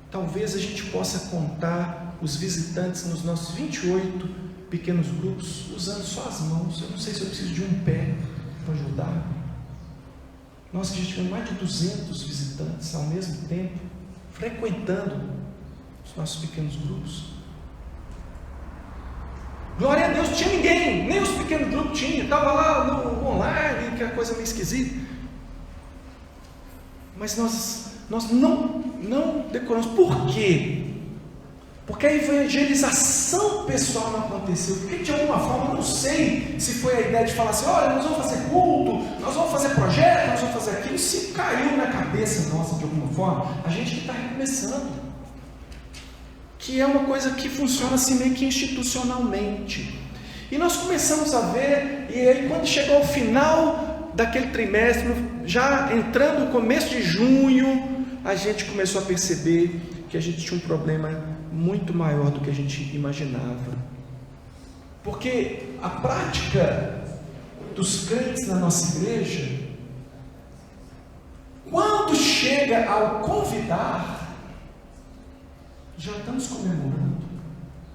talvez a gente possa contar os visitantes nos nossos 28 pequenos grupos, usando só as mãos. Eu não sei se eu preciso de um pé para ajudar. Nós que tivemos mais de 200 visitantes ao mesmo tempo, frequentando os nossos pequenos grupos. Glória a Deus, não tinha ninguém, nem os pequenos grupos tinham, estava lá no online, que é coisa meio esquisita. Mas nós não decoramos. Por quê? Porque a evangelização pessoal não aconteceu. Porque de alguma forma, não sei se foi a ideia de falar assim: olha, nós vamos fazer culto, nós vamos fazer projeto, nós vamos fazer aquilo. Se caiu na cabeça nossa de alguma forma, a gente que está recomeçando, que é uma coisa que funciona assim meio que institucionalmente. E nós começamos a ver, e aí quando chegou ao final daquele trimestre, já entrando no começo de junho, a gente começou a perceber que a gente tinha um problema muito maior do que a gente imaginava. Porque a prática dos crentes na nossa igreja, quando chega ao convidar, já estamos comemorando,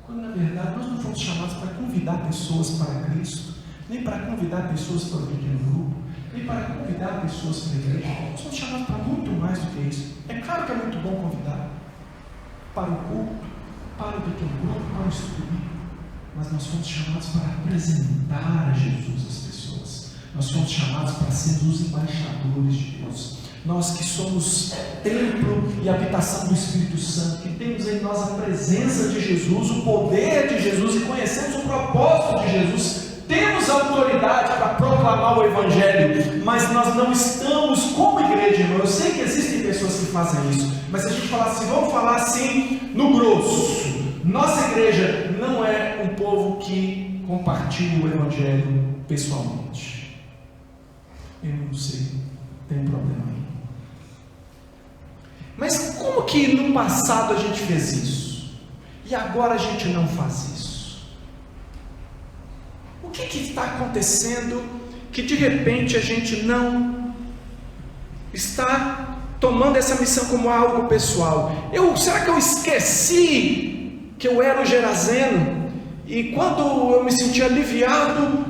quando na verdade nós não fomos chamados para convidar pessoas para Cristo, nem para convidar pessoas para o pequeno grupo, nem para convidar pessoas para a igreja. Nós somos chamados para muito mais do que isso. É claro que é muito bom convidar para o culto, para o pequeno grupo, para o estudo, mas nós fomos chamados para apresentar a Jesus às pessoas. Nós fomos chamados para sermos os embaixadores de Deus. Nós que somos templo e habitação do Espírito Santo, que temos em nós a presença de Jesus, o poder de Jesus, e conhecemos o propósito de Jesus, temos autoridade para proclamar o Evangelho, mas nós não estamos como igreja, irmão. Eu sei que existem pessoas que fazem isso, mas se a gente falar assim, vamos falar assim no grosso, nossa igreja não é um povo que compartilha o Evangelho pessoalmente. Eu não sei, tem um problema aí. Mas como que no passado a gente fez isso e agora a gente não faz isso? O que está acontecendo que de repente a gente não está tomando essa missão como algo pessoal? Será que eu esqueci que eu era o Gerazeno? E quando eu me senti aliviado,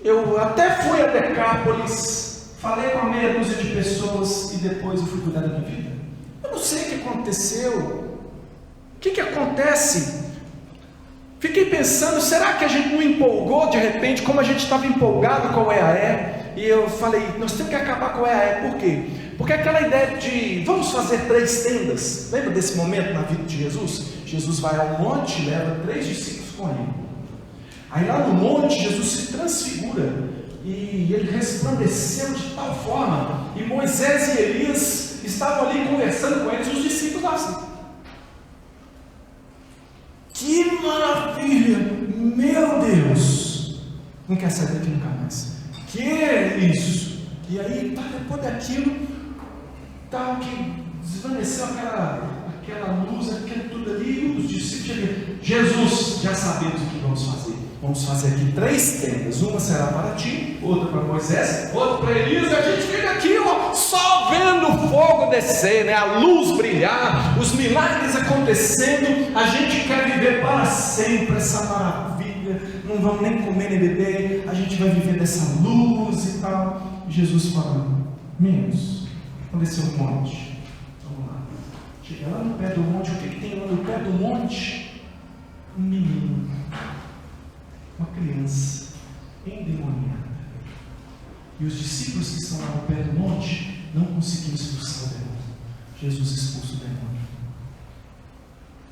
eu até fui a Decápolis, falei com a meia dúzia de pessoas e depois eu fui cuidar da minha vida. Eu não sei o que aconteceu. O que acontece? Fiquei pensando, será que a gente não empolgou de repente, como a gente estava empolgado com o EAE? E eu falei, nós temos que acabar com o EAE. Por quê? Porque aquela ideia de vamos fazer 3 tendas, lembra desse momento na vida de Jesus? Jesus vai ao monte, leva 3 discípulos com ele. Aí lá no monte Jesus se transfigura e ele resplandeceu de tal forma, e Moisés e Elias estavam ali conversando com eles, e os discípulos lá assim: que maravilha, meu Deus, não quer sair daqui nunca mais. Que é isso? E aí, depois daquilo, tal que desvaneceu aquela luz, aquilo tudo ali, os discípulos, Jesus, já sabemos o que vamos fazer. Vamos fazer aqui 3 tendas, uma será para ti, outra para Moisés, outra para Elias, e a gente fica aqui, ó, só vendo o fogo descer, né? A luz brilhar, os milagres acontecendo. A gente quer viver para sempre essa maravilha, não vamos nem comer nem beber, a gente vai viver dessa luz e tal. Jesus falando: menos, vamos descer o monte, vamos lá. Chega lá no pé do monte, o que tem lá no pé do monte? Um menino, uma criança endemoniada. E os discípulos que estão lá no pé do monte não conseguiram expulsar o demônio. Jesus expulsa o demônio.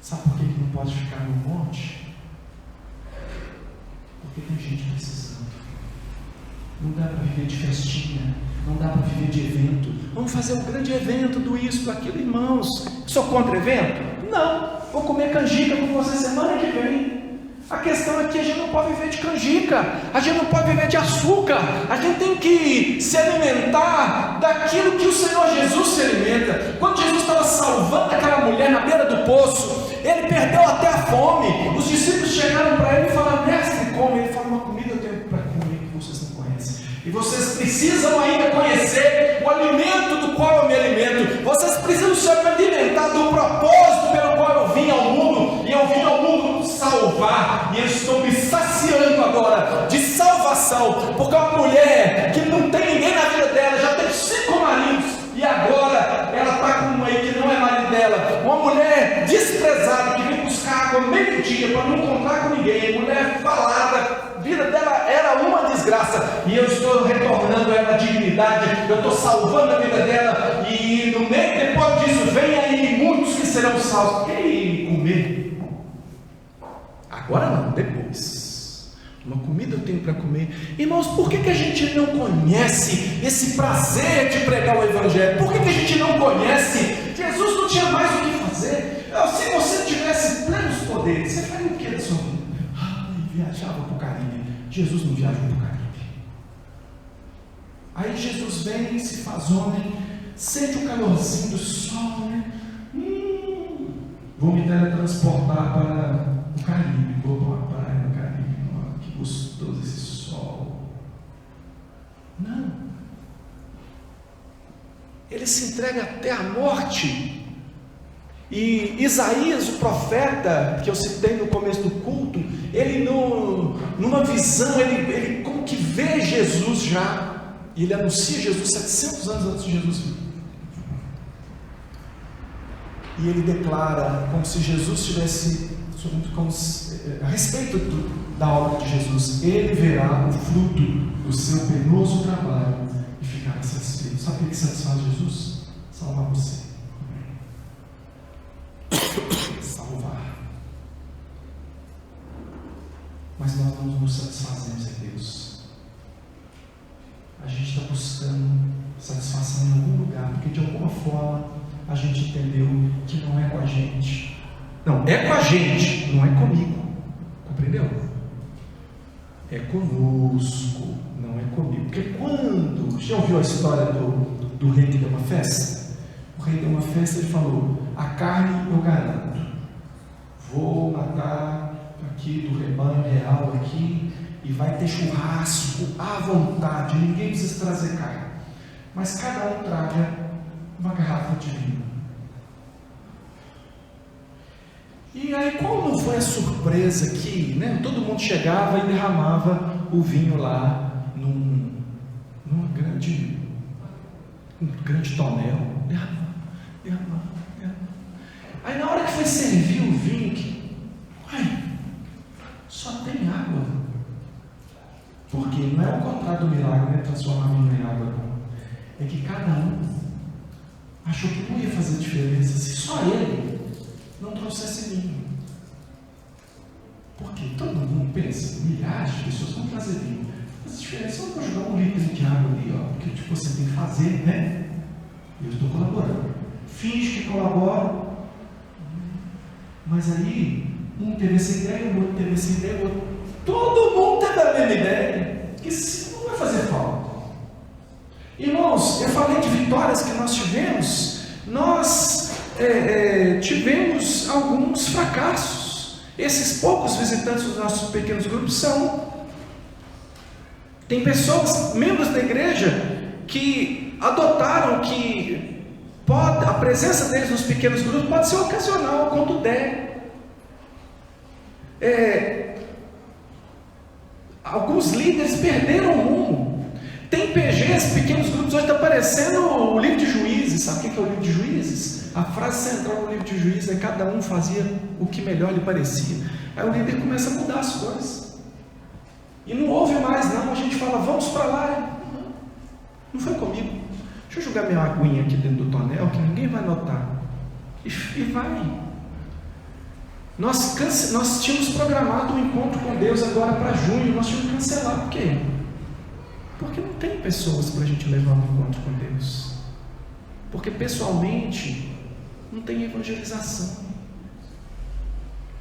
Sabe por que ele não pode ficar no monte? Porque tem gente precisando. Não dá para viver de festinha, não dá para viver de evento. Vamos fazer um grande evento do isso, daquilo, irmãos. Sou contra evento? Não. Vou comer canjica com você semana que vem. A questão é que a gente não pode viver de canjica, a gente não pode viver de açúcar, a gente tem que se alimentar daquilo que o Senhor Jesus se alimenta. Quando Jesus estava salvando aquela mulher na beira do poço, ele perdeu até a fome. Os discípulos chegaram para ele e falaram: mestre, come. Ele falou: uma comida eu tenho para comer que vocês não conhecem, e vocês precisam ainda conhecer o alimento do qual eu me alimento. Vocês precisam se alimentar do propósito pelo qual eu vim ao mundo, e eu vim ao mundo salvar, e eu estou me saciando agora de salvação, porque uma mulher que não tem ninguém na vida dela, já teve 5 maridos, e agora ela está com um aí que não é marido dela, uma mulher desprezada, que vem buscar água meio-dia para não encontrar com ninguém, mulher falada, a vida dela era uma desgraça, e eu estou retornando a ela a dignidade, eu estou salvando a vida dela, e no meio, depois disso, vem aí muitos que serão salvos. Quem comer? Agora não, depois. Uma comida eu tenho para comer. Irmãos, por que a gente não conhece esse prazer de pregar o Evangelho? Por que a gente não conhece? Jesus não tinha mais o que fazer. Se você tivesse plenos poderes, você faria o que da sua vida? Viajava para o Caribe. Jesus não viajou para o Caribe. Aí Jesus vem, se faz homem, sente o calorzinho do sol, né? Vou me teletransportar para o Caribe, vou para uma praia no Caribe. Que gostoso esse sol. Não. Ele se entrega até a morte. E Isaías, o profeta, que eu citei no começo do culto, ele numa visão, ele como que vê Jesus já, e ele anuncia Jesus 700 anos antes de Jesus vir. E ele declara como se Jesus tivesse, a respeito da obra de Jesus, ele verá o fruto do seu penoso trabalho e ficará satisfeito. Sabe o que satisfaz Jesus? Salvar você. Salvar. Mas nós não nos satisfazemos em Deus. A gente está buscando satisfação em algum lugar, porque de alguma forma a gente entendeu que não é com a gente. Não, é com a gente, não é comigo. Compreendeu? É conosco, não é comigo. Porque quando... Já ouviu a história do rei que deu uma festa? O rei deu uma festa e falou: a carne eu garanto. Vou matar aqui do rebanho real aqui, e vai ter churrasco à vontade, ninguém precisa trazer carne. Mas cada um traga uma garrafa de vinho. E aí, qual não foi a surpresa que, né, todo mundo chegava e derramava o vinho lá num grande tonel. Derramava. Aí na hora que foi servir o vinho, só tem água. Porque não é o contrário do milagre, né, transformar vinho em água, não. É que cada um achou que não ia fazer diferença se só ele não trouxesse vinho. Porque todo mundo pensa, milhares de pessoas vão trazer vinho. Mas a diferença é eu vou jogar um litro de água ali, porque tipo, você tem que fazer, né? Eu estou colaborando. Finge que colabora, mas aí um teve essa ideia, o outro teve essa ideia, o outro. Todo mundo teve a mesma ideia, que isso não vai fazer falta. Irmãos, eu falei de vitórias que nós tivemos, tivemos alguns fracassos. Esses poucos visitantes dos nossos pequenos grupos tem pessoas, membros da igreja, que adotaram que a presença deles nos pequenos grupos pode ser ocasional, quando der. Alguns líderes perderam o rumo. Tem PGs, pequenos grupos, hoje está aparecendo o livro de Juízes. Sabe o que é o livro de Juízes? A frase central do livro de Juízes é: cada um fazia o que melhor lhe parecia. Aí o líder começa a mudar as coisas. E não ouve mais, não. A gente fala, vamos para lá. Não foi comigo. Deixa eu jogar minha aguinha aqui dentro do tonel, que ninguém vai notar. E vai. Nós tínhamos programado um encontro com Deus agora para junho. Nós tínhamos que cancelar. Por quê? Porque não tem pessoas para a gente levar no encontro com Deus. Porque pessoalmente não tem evangelização.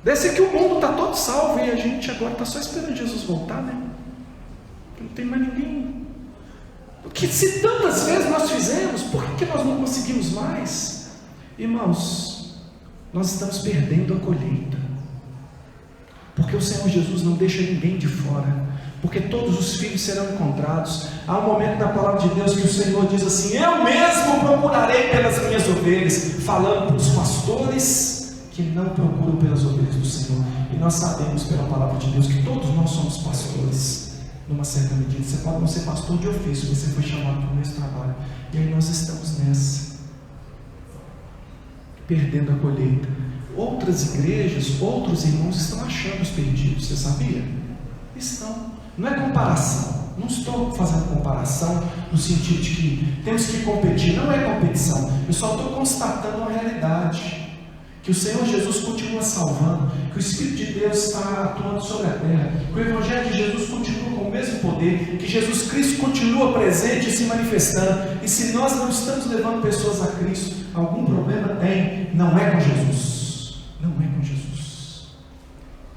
Deve ser que o mundo está todo salvo e a gente agora está só esperando Jesus voltar, né? Não tem mais ninguém. Porque se tantas vezes nós fizemos, por que nós não conseguimos mais? Irmãos, nós estamos perdendo a colheita. Porque o Senhor Jesus não deixa ninguém de fora. Porque todos os filhos serão encontrados. Há um momento da palavra de Deus que o Senhor diz assim: eu mesmo procurarei pelas minhas ovelhas, falando para os pastores que não procuram pelas ovelhas do Senhor. E nós sabemos pela palavra de Deus que todos nós somos pastores, numa certa medida. Você pode não ser pastor de ofício, você foi chamado para o mesmo trabalho. E aí nós estamos nessa, perdendo a colheita. Outras igrejas, outros irmãos estão achando os perdidos, você sabia? Estão. Não é comparação, não estou fazendo comparação no sentido de que temos que competir, não é competição, eu só estou constatando uma realidade, que o Senhor Jesus continua salvando, que o Espírito de Deus está atuando sobre a terra, que o Evangelho de Jesus continua com o mesmo poder, que Jesus Cristo continua presente e se manifestando. E se nós não estamos levando pessoas a Cristo, algum problema tem, não é com Jesus, não é com Jesus.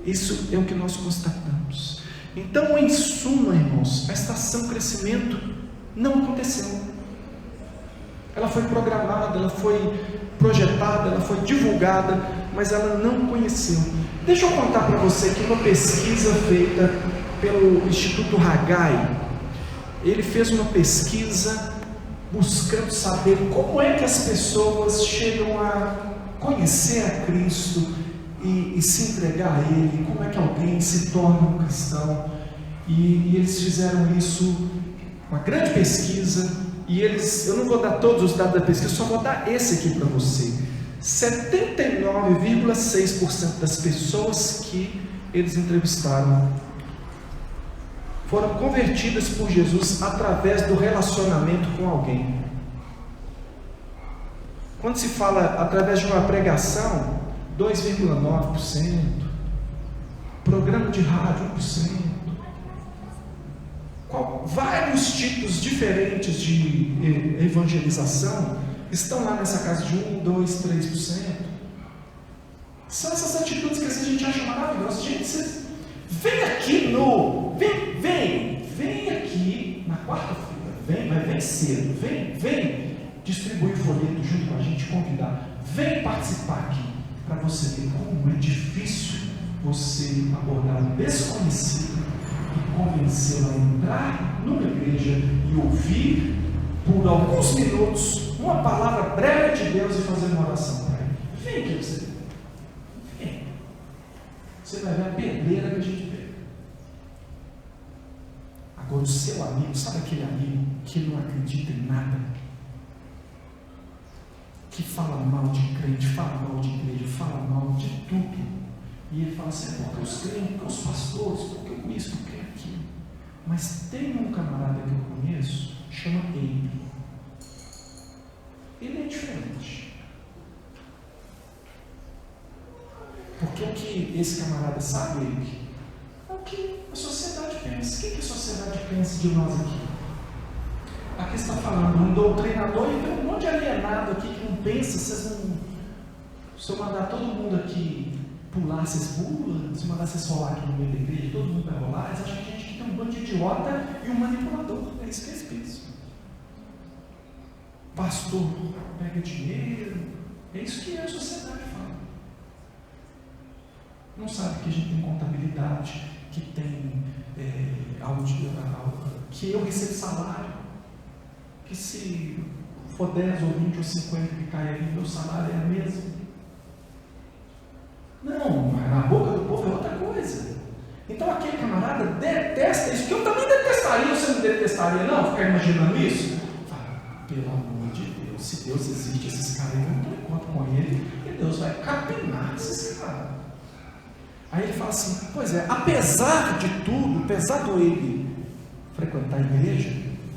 Isso é o que nós constatamos. Então, em suma, irmãos, a estação crescimento não aconteceu. Ela foi programada, ela foi projetada, ela foi divulgada, mas ela não conheceu. Deixa eu contar para você que uma pesquisa feita pelo Instituto Haggai, ele fez uma pesquisa buscando saber como é que as pessoas chegam a conhecer a Cristo e se entregar a Ele, como é que alguém se torna um cristão. E eles fizeram isso, uma grande pesquisa, e eu não vou dar todos os dados da pesquisa, só vou dar esse aqui para você. 79,6% das pessoas que eles entrevistaram foram convertidas por Jesus através do relacionamento com alguém. Quando se fala através de uma pregação, 2,9%, programa de rádio 1%, vários tipos diferentes de evangelização estão lá nessa casa de 1, 2, 3%. São essas atitudes que a gente acha maravilhosas. Gente, vocês vem aqui vem aqui na quarta-feira, mas vem cedo, vem distribuir o folheto junto com a gente, convidar, vem participar aqui, para você ver como é difícil você abordar um desconhecido e convencê-lo a entrar numa igreja e ouvir por alguns minutos uma palavra breve de Deus e fazer uma oração para ele. Vem aqui você. Vem. Você vai ver a pedreira que a gente vê. Agora o seu amigo, sabe aquele amigo que não acredita em nada? Que fala mal de crente, fala mal de igreja, fala mal de tudo. E ele fala assim, porque os crentes, porque os pastores, porque eu isso, porque aquilo. Mas tem um camarada que eu conheço, chama Abe. ele é diferente. Porque o que esse camarada sabe, ele, é o que a sociedade pensa. O que a sociedade pensa de nós aqui? Aqui está falando um doutrinador e tem um monte de alienado aqui que não pensa. Vocês não... Se eu mandar todo mundo aqui pular, vocês pulam. Se eu mandar vocês rolar aqui no meio da igreja, todo mundo vai rolar. Eles acham que a gente aqui tem um bando de idiota e um manipulador. É isso que eles pensam. Pastor pega dinheiro. É isso que a sociedade fala. Não sabe que a gente tem contabilidade, que tem que eu recebo salário, que se for 10 ou 20 ou 50 que cai ali, meu salário é a mesma. Não, mas na boca do povo é outra coisa. Então aquele camarada detesta isso, que eu também detestaria. Você não detestaria não, ficar imaginando isso? Fala, pelo amor de Deus, se Deus existe, esses caras aí vão ter encontro com ele, e Deus vai capinar esses caras. Aí ele fala assim, pois é, apesar de tudo, apesar do ele frequentar a igreja,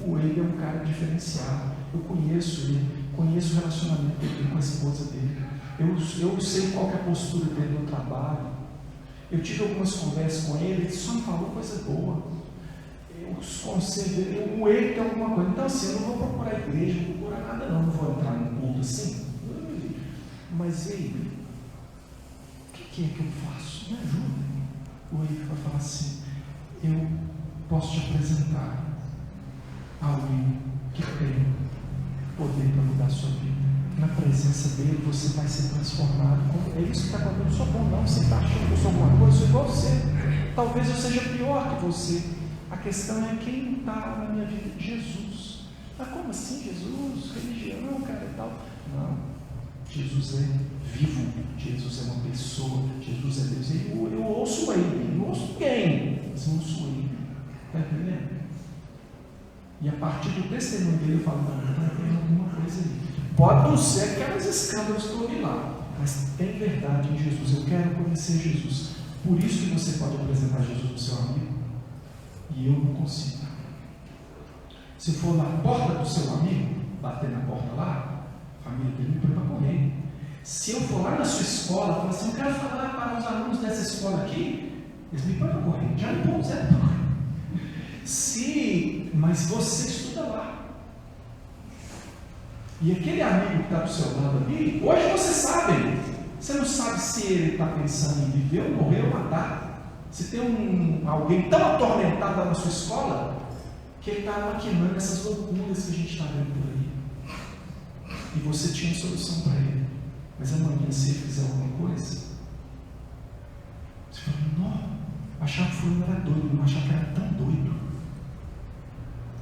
o ele é um cara diferenciado. Eu conheço ele, conheço o relacionamento dele com a esposa dele. Eu sei qual que é a postura dele no trabalho. Eu tive algumas conversas com ele, ele só me falou coisa boa. Os conselhos dele, o ele tem alguma coisa. Então assim, eu não vou procurar a igreja, não vou procurar nada não, não vou entrar num culto assim. Mas ele, o que é que eu faço? Me ajuda. O ele vai falar assim, eu posso te apresentar alguém que tem poder para mudar a sua vida. Na presença dele você vai ser transformado. É isso que está acontecendo. Eu não sou bom não, você está achando que eu sou alguma coisa, eu sou igual a você. Talvez eu seja pior que você. A questão é quem está na minha vida. Jesus. Mas como assim Jesus? Religião, cara e tal. Não. Jesus é vivo. Jesus é uma pessoa. Jesus é Deus. Eu ouço ele. Eu não ouço ninguém. Mas eu ouço ele. Está entendendo? E a partir do testemunho dele eu falo, não, está vendo alguma coisa ali. Pode não ser aquelas escândalos que eu ouvi lá, mas tem verdade em Jesus. Eu quero conhecer Jesus. Por isso que você pode apresentar Jesus para o seu amigo e eu não consigo. Se for na porta do seu amigo, bater na porta lá, a família dele me põe para correr. Se eu for lá na sua escola, falar assim, eu quero falar para os alunos dessa escola aqui, eles me põem para correr. Já me põem para correr. Mas você estuda lá. E aquele amigo que está do seu lado ali, hoje você sabe. Você não sabe se ele está pensando em viver ou morrer ou matar. Se tem alguém tão atormentado lá na sua escola, que ele está maquinando essas loucuras que a gente está vendo por aí. E você tinha solução para ele. Mas amanhã, se ele fizer alguma coisa, você fala, não, achava que fulano era doido, não achava que era tão doido.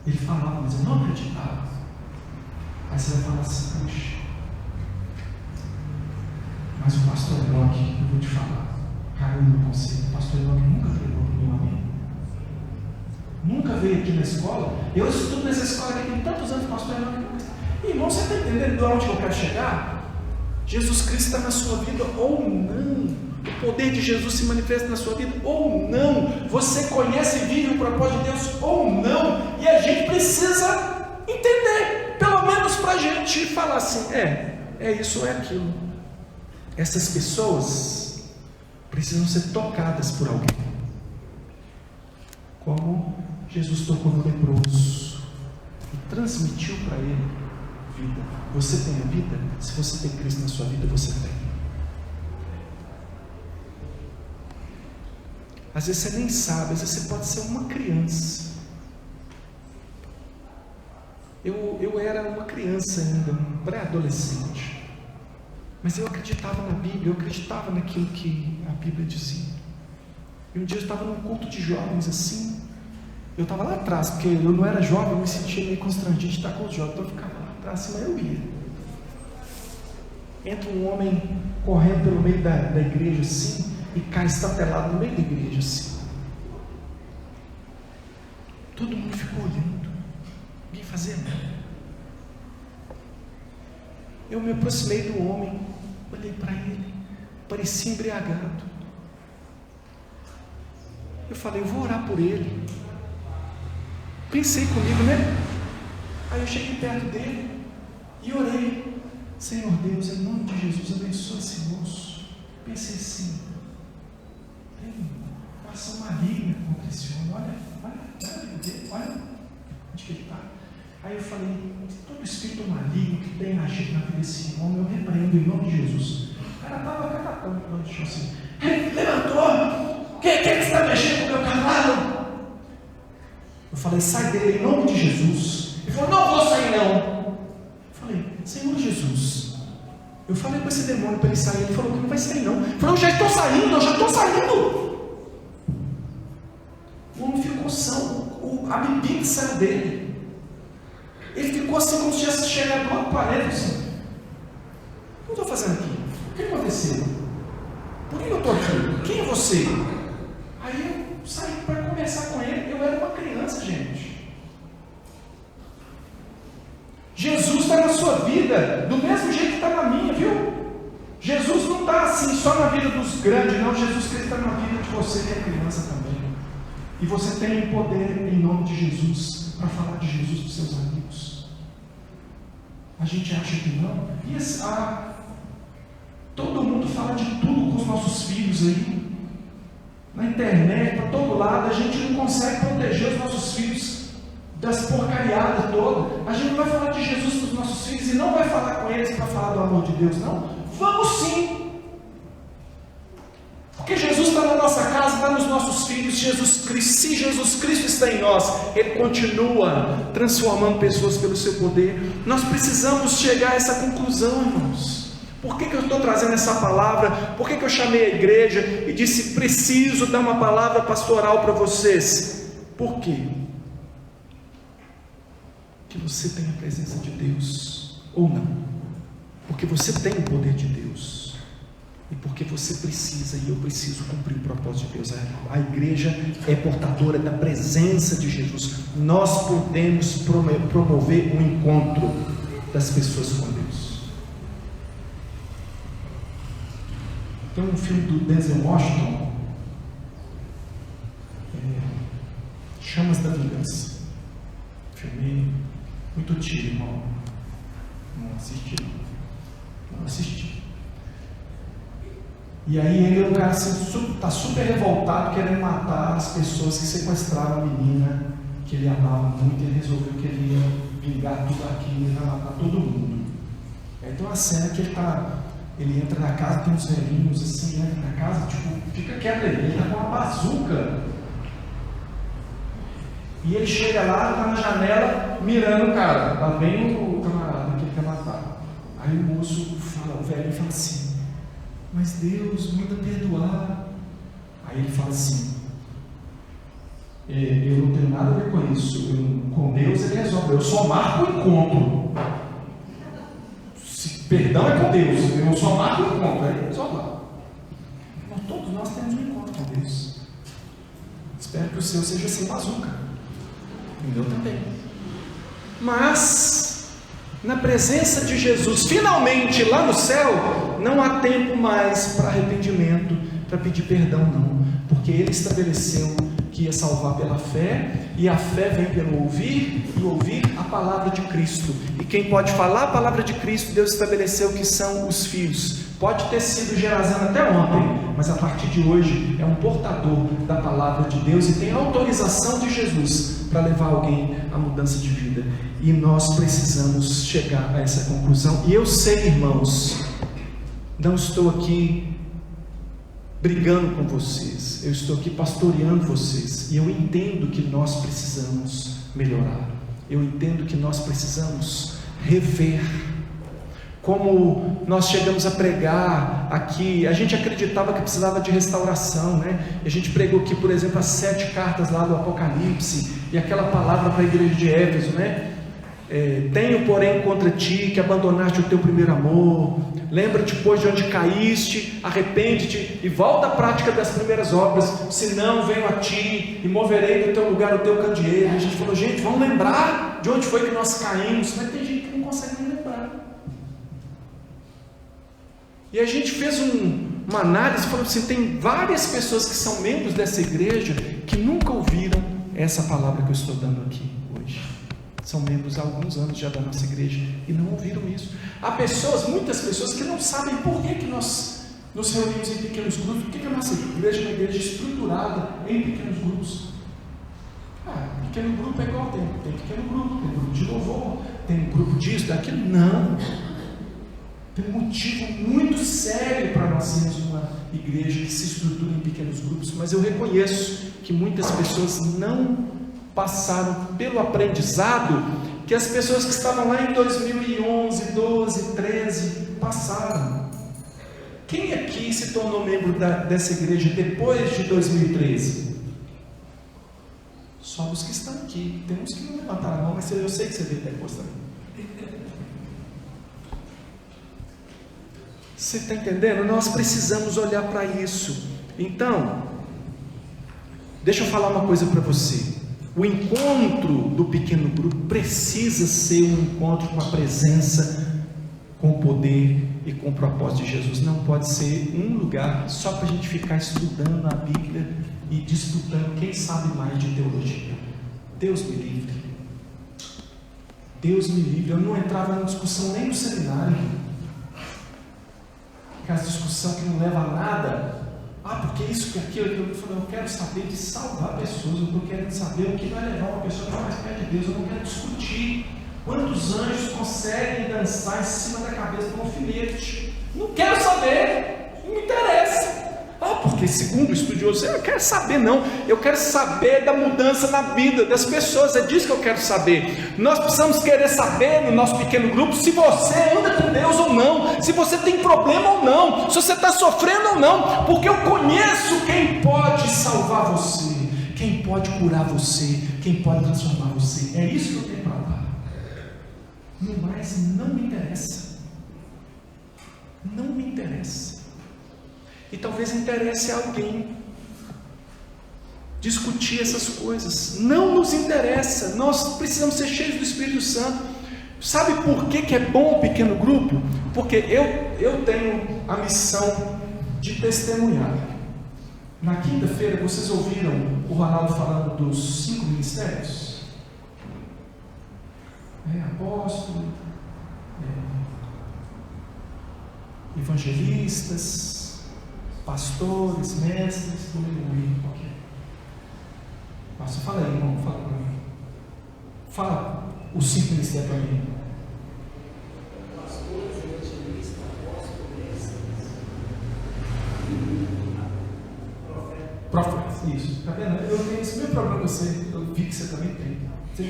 Ele falava, mas eu não acreditava. Aí você vai falar assim, puxa, mas o pastor Enoque, eu vou te falar, caiu no conceito. O pastor Enoque nunca pregou para o meu amigo. Nunca veio aqui na escola. Eu estudo nessa escola aqui tem tantos anos, o pastor Enoque nunca. Irmão, você está entendendo de onde eu quero chegar? Jesus Cristo está na sua vida ou não? O poder de Jesus se manifesta na sua vida ou não? Você conhece e vive o propósito de Deus ou não? E a gente precisa entender, pelo menos para a gente falar assim, é isso ou é aquilo. Essas pessoas precisam ser tocadas por alguém, como Jesus tocou no leproso e transmitiu para ele vida. Você tem a vida? Se você tem Cristo na sua vida, você tem. Às vezes você nem sabe, às vezes você pode ser uma criança. Eu era uma criança ainda, um pré-adolescente, mas eu acreditava na Bíblia, eu acreditava naquilo que a Bíblia dizia. E um dia eu estava num culto de jovens assim, eu estava lá atrás, porque eu não era jovem, eu me sentia meio constrangido de estar com os jovens, então eu ficava lá atrás, mas eu ia. Entra um homem correndo pelo meio da igreja assim, e cai estatelado no meio da igreja assim. Todo mundo ficou olhando, ninguém fazia nada. Eu me aproximei do homem, olhei para ele, parecia embriagado. Eu falei, eu vou orar por ele. Pensei comigo, né? Aí eu cheguei perto dele, E orei: Senhor Deus, em nome de Jesus, abençoa esse moço. Pensei assim: tem uma ação maligna contra esse homem. Olha onde que ele está. Aí eu falei: todo espírito maligno que tem agido na vida desse homem, eu repreendo em nome de Jesus. O cara estava catatando no chão assim: ele levantou, quem é que está mexendo com o meu cavalo? Eu falei: sai dele em nome de Jesus. Ele falou: não vou sair não. Eu falei: Senhor Jesus. Eu falei com esse demônio para ele sair. Ele falou que não vai sair não. Eu falei: eu já estou saindo. O homem ficou são, a bebida saiu dele. Ele ficou assim como se tivesse chegado lá no planeta assim: o que eu estou fazendo aqui? O que aconteceu? Por que eu estou aqui? Quem é você? Aí eu saí para conversar com ele. Eu era uma criança, gente. Jesus está na sua vida do mesmo jeito que está na minha, viu? Jesus não está assim só na vida dos grandes, não. Jesus Cristo está na vida de você que é criança também. E você tem o poder em nome de Jesus para falar de Jesus para os seus amigos. A gente acha que não. E todo mundo fala de tudo com os nossos filhos aí. Na internet, para todo lado, a gente não consegue proteger os nossos filhos das porcariadas todas. A gente não vai falar de Jesus para os nossos filhos e não vai falar com eles para falar do amor de Deus, não. Vamos sim. Porque Jesus está na nossa casa, está nos nossos filhos. Se Jesus Cristo está em nós, Ele continua transformando pessoas pelo seu poder. Nós precisamos chegar a essa conclusão, irmãos. Por que eu estou trazendo essa palavra? Por que eu chamei a igreja e disse: preciso dar uma palavra pastoral para vocês? Por quê? Que você tem a presença de Deus ou não? Porque você tem o poder de Deus. E porque você precisa e eu preciso cumprir o propósito de Deus. A igreja é portadora da presença de Jesus. Nós podemos promover o encontro das pessoas com Deus. Tem um filme do Denzel Washington, Chamas da Vingança. Filme muito antigo, irmão. Não assisti. E aí ele é um cara assim, está super revoltado, querendo matar as pessoas que sequestraram a menina que ele amava muito. Ele resolveu que ele ia vingar tudo aquilo, ia matar todo mundo. Aí tem uma cena que ele entra na casa, tem uns velhinhos assim, entra na casa, tipo, fica quieto aí, ele está com uma bazuca. E ele chega lá, está na janela, mirando o cara. Lá vem o camarada que ele quer matar. Aí o moço fala, o velho fala assim: mas Deus manda perdoar. Aí ele fala assim: eu não tenho nada a ver com isso. Com Deus ele resolve. Eu só marco o encontro. Perdão é com Deus. Eu só marco o encontro. Aí ele resolve lá. Todos nós temos um encontro com Deus. Espero que o seu seja sem bazuca. O meu também. Mas na presença de Jesus, finalmente lá no céu, não há tempo mais para arrependimento, para pedir perdão, não, porque Ele estabeleceu que ia salvar pela fé, e a fé vem pelo ouvir, e ouvir a palavra de Cristo. E quem pode falar a palavra de Cristo, Deus estabeleceu que são os filhos. Pode ter sido Gerazano até ontem, mas a partir de hoje é um portador da palavra de Deus e tem autorização de Jesus para levar alguém à mudança de vida. E nós precisamos chegar a essa conclusão. E eu sei, irmãos, não estou aqui brigando com vocês, eu estou aqui pastoreando vocês, e eu entendo que nós precisamos melhorar, eu entendo que nós precisamos rever. Como nós chegamos a pregar aqui, a gente acreditava que precisava de restauração, né? A gente pregou aqui, por exemplo, as 7 cartas lá do Apocalipse, e aquela palavra para a igreja de Éfeso, né? Tenho porém contra ti que abandonaste o teu primeiro amor. Lembra-te, pois, de onde caíste, arrepende-te e volta à prática das primeiras obras, senão venho a ti e moverei do teu lugar o teu candeeiro. A gente falou: gente, vamos lembrar de onde foi que nós caímos. Mas tem gente que não consegue nem lembrar. E a gente fez uma análise, falou assim: tem várias pessoas que são membros dessa igreja que nunca ouviram essa palavra que eu estou dando aqui hoje. são membros há alguns anos já da nossa igreja e não ouviram isso. Há muitas pessoas que não sabem por que nós nos reunimos em pequenos grupos. Por que a nossa igreja é uma igreja estruturada em pequenos grupos? Pequeno grupo é igual, tem pequeno grupo, tem grupo de louvor, tem grupo disso, daquilo. Não. Tem um motivo muito sério para nós sermos uma igreja que se estrutura em pequenos grupos, mas eu reconheço que muitas pessoas não passaram pelo aprendizado que as pessoas que estavam lá em 2011, 12, 13 passaram. Quem aqui se tornou membro dessa igreja depois de 2013? Só os que estão aqui. Tem uns que não levantaram a mão, mas eu sei que você veio depois também. Você está entendendo? Nós precisamos olhar para isso. Então, deixa eu falar uma coisa para você. O encontro do pequeno grupo precisa ser um encontro com a presença, com o poder e com o propósito de Jesus. Não pode ser um lugar só para a gente ficar estudando a Bíblia e disputando quem sabe mais de teologia. Deus me livre. Deus me livre. Eu não entrava na discussão nem no seminário. Aquela discussão que não leva a nada. Porque isso, que aquilo. Eu quero saber de salvar pessoas. Eu estou querendo saber o que vai levar uma pessoa para mais perto de Deus. Eu não quero discutir quantos anjos conseguem dançar em cima da cabeça de um alfinete. Não quero saber. Não me interessa. Porque segundo o estudioso, eu não quero saber não, eu quero saber da mudança na vida das pessoas, é disso que eu quero saber. Nós precisamos querer saber no nosso pequeno grupo se você anda com Deus ou não, se você tem problema ou não, se você está sofrendo ou não, porque eu conheço quem pode salvar você, quem pode curar você, quem pode transformar você. É isso que eu tenho para dar. No mais, não me interessa. Não me interessa. E talvez interesse a alguém discutir essas coisas. Não nos interessa. Nós precisamos ser cheios do Espírito Santo. Sabe por que é bom o pequeno grupo? Porque eu tenho a missão de testemunhar. Na quinta-feira vocês ouviram o Ronaldo falando dos 5 ministérios? Apóstolo, evangelistas, pastores, mestres, tudo bem. Mas fala aí, irmão, fala para mim. Fala os 5 ministérios para mim. Pastores, evangelistas, apóstolos, mestres, profetas. Isso, tá vendo? Eu tenho esse mesmo problema com você, eu vi que você também tem. Você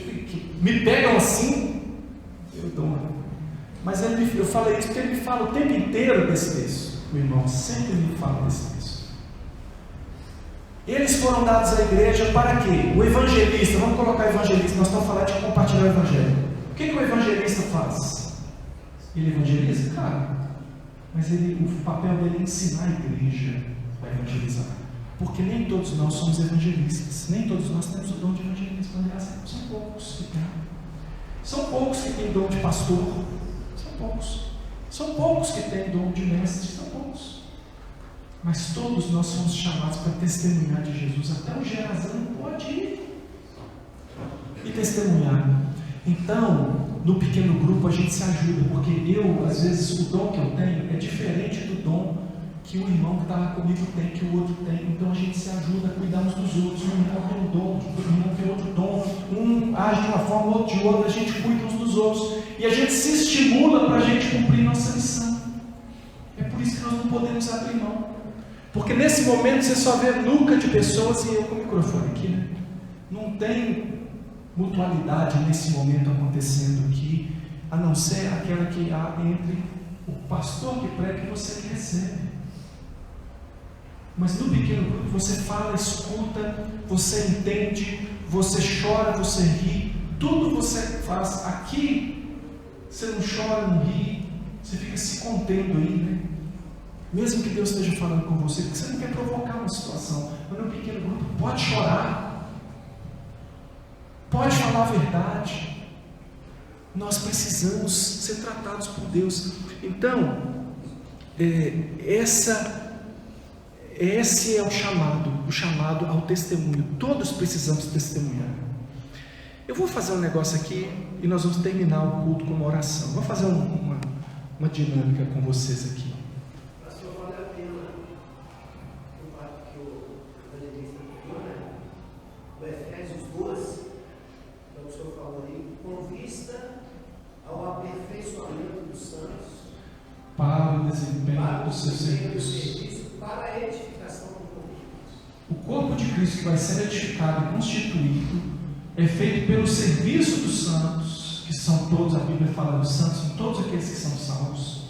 me pegam assim, eu dou uma. Mas eu falo isso porque ele me fala o tempo inteiro desse texto. O irmão sempre me fala desse texto. Eles foram dados à igreja para quê? O evangelista, vamos colocar evangelista, nós estamos falando de compartilhar o evangelho. O que o evangelista faz? Ele evangeliza? Claro. Mas o papel dele é ensinar a igreja a evangelizar. Porque nem todos nós somos evangelistas. Nem todos nós temos o dom de evangelismo. São poucos que têm. São poucos que têm dom de pastor. São poucos. São poucos que têm dom de mestre, são poucos. Mas todos nós somos chamados para testemunhar de Jesus. Até o Gerazão pode ir e testemunhar. Então, no pequeno grupo a gente se ajuda, porque às vezes, o dom que eu tenho é diferente do dom que o irmão que está lá comigo tem, que o outro tem. Então a gente se ajuda, cuidamos dos outros. Um irmão tem um dom, o irmão tem outro dom. Um age de uma forma, o outro de outra. A gente cuida uns dos outros. E a gente se estimula para a gente cumprir nossa missão. É por isso que nós não podemos abrir mão. Porque nesse momento você só vê nuca de pessoas e eu com o microfone aqui, né? Não tem mutualidade nesse momento acontecendo aqui, a não ser aquela que há entre o pastor que prega e você que recebe. Mas no pequeno grupo você fala, escuta, você entende, você chora, você ri, tudo você faz. Aqui você não chora, não ri, você fica se contendo aí, né? Mesmo que Deus esteja falando com você, porque você não quer provocar uma situação. Mas no pequeno grupo pode chorar, pode falar a verdade. Nós precisamos ser tratados por Deus. Então, esse é o chamado ao testemunho. Todos precisamos testemunhar. Eu vou fazer um negócio aqui e nós vamos terminar o culto com uma oração. Vou fazer uma dinâmica com vocês aqui. Pastor, vale a pena o fato que o evangelista falou, né? O Efésios 12, como o senhor falou aí, com vista ao aperfeiçoamento dos santos, Para o desempenho dos seus serviços. para a edificação do corpo de Cristo. O corpo de Cristo que vai ser edificado e constituído é feito pelo serviço dos santos, que são todos, a Bíblia fala dos santos, são todos aqueles que são salvos.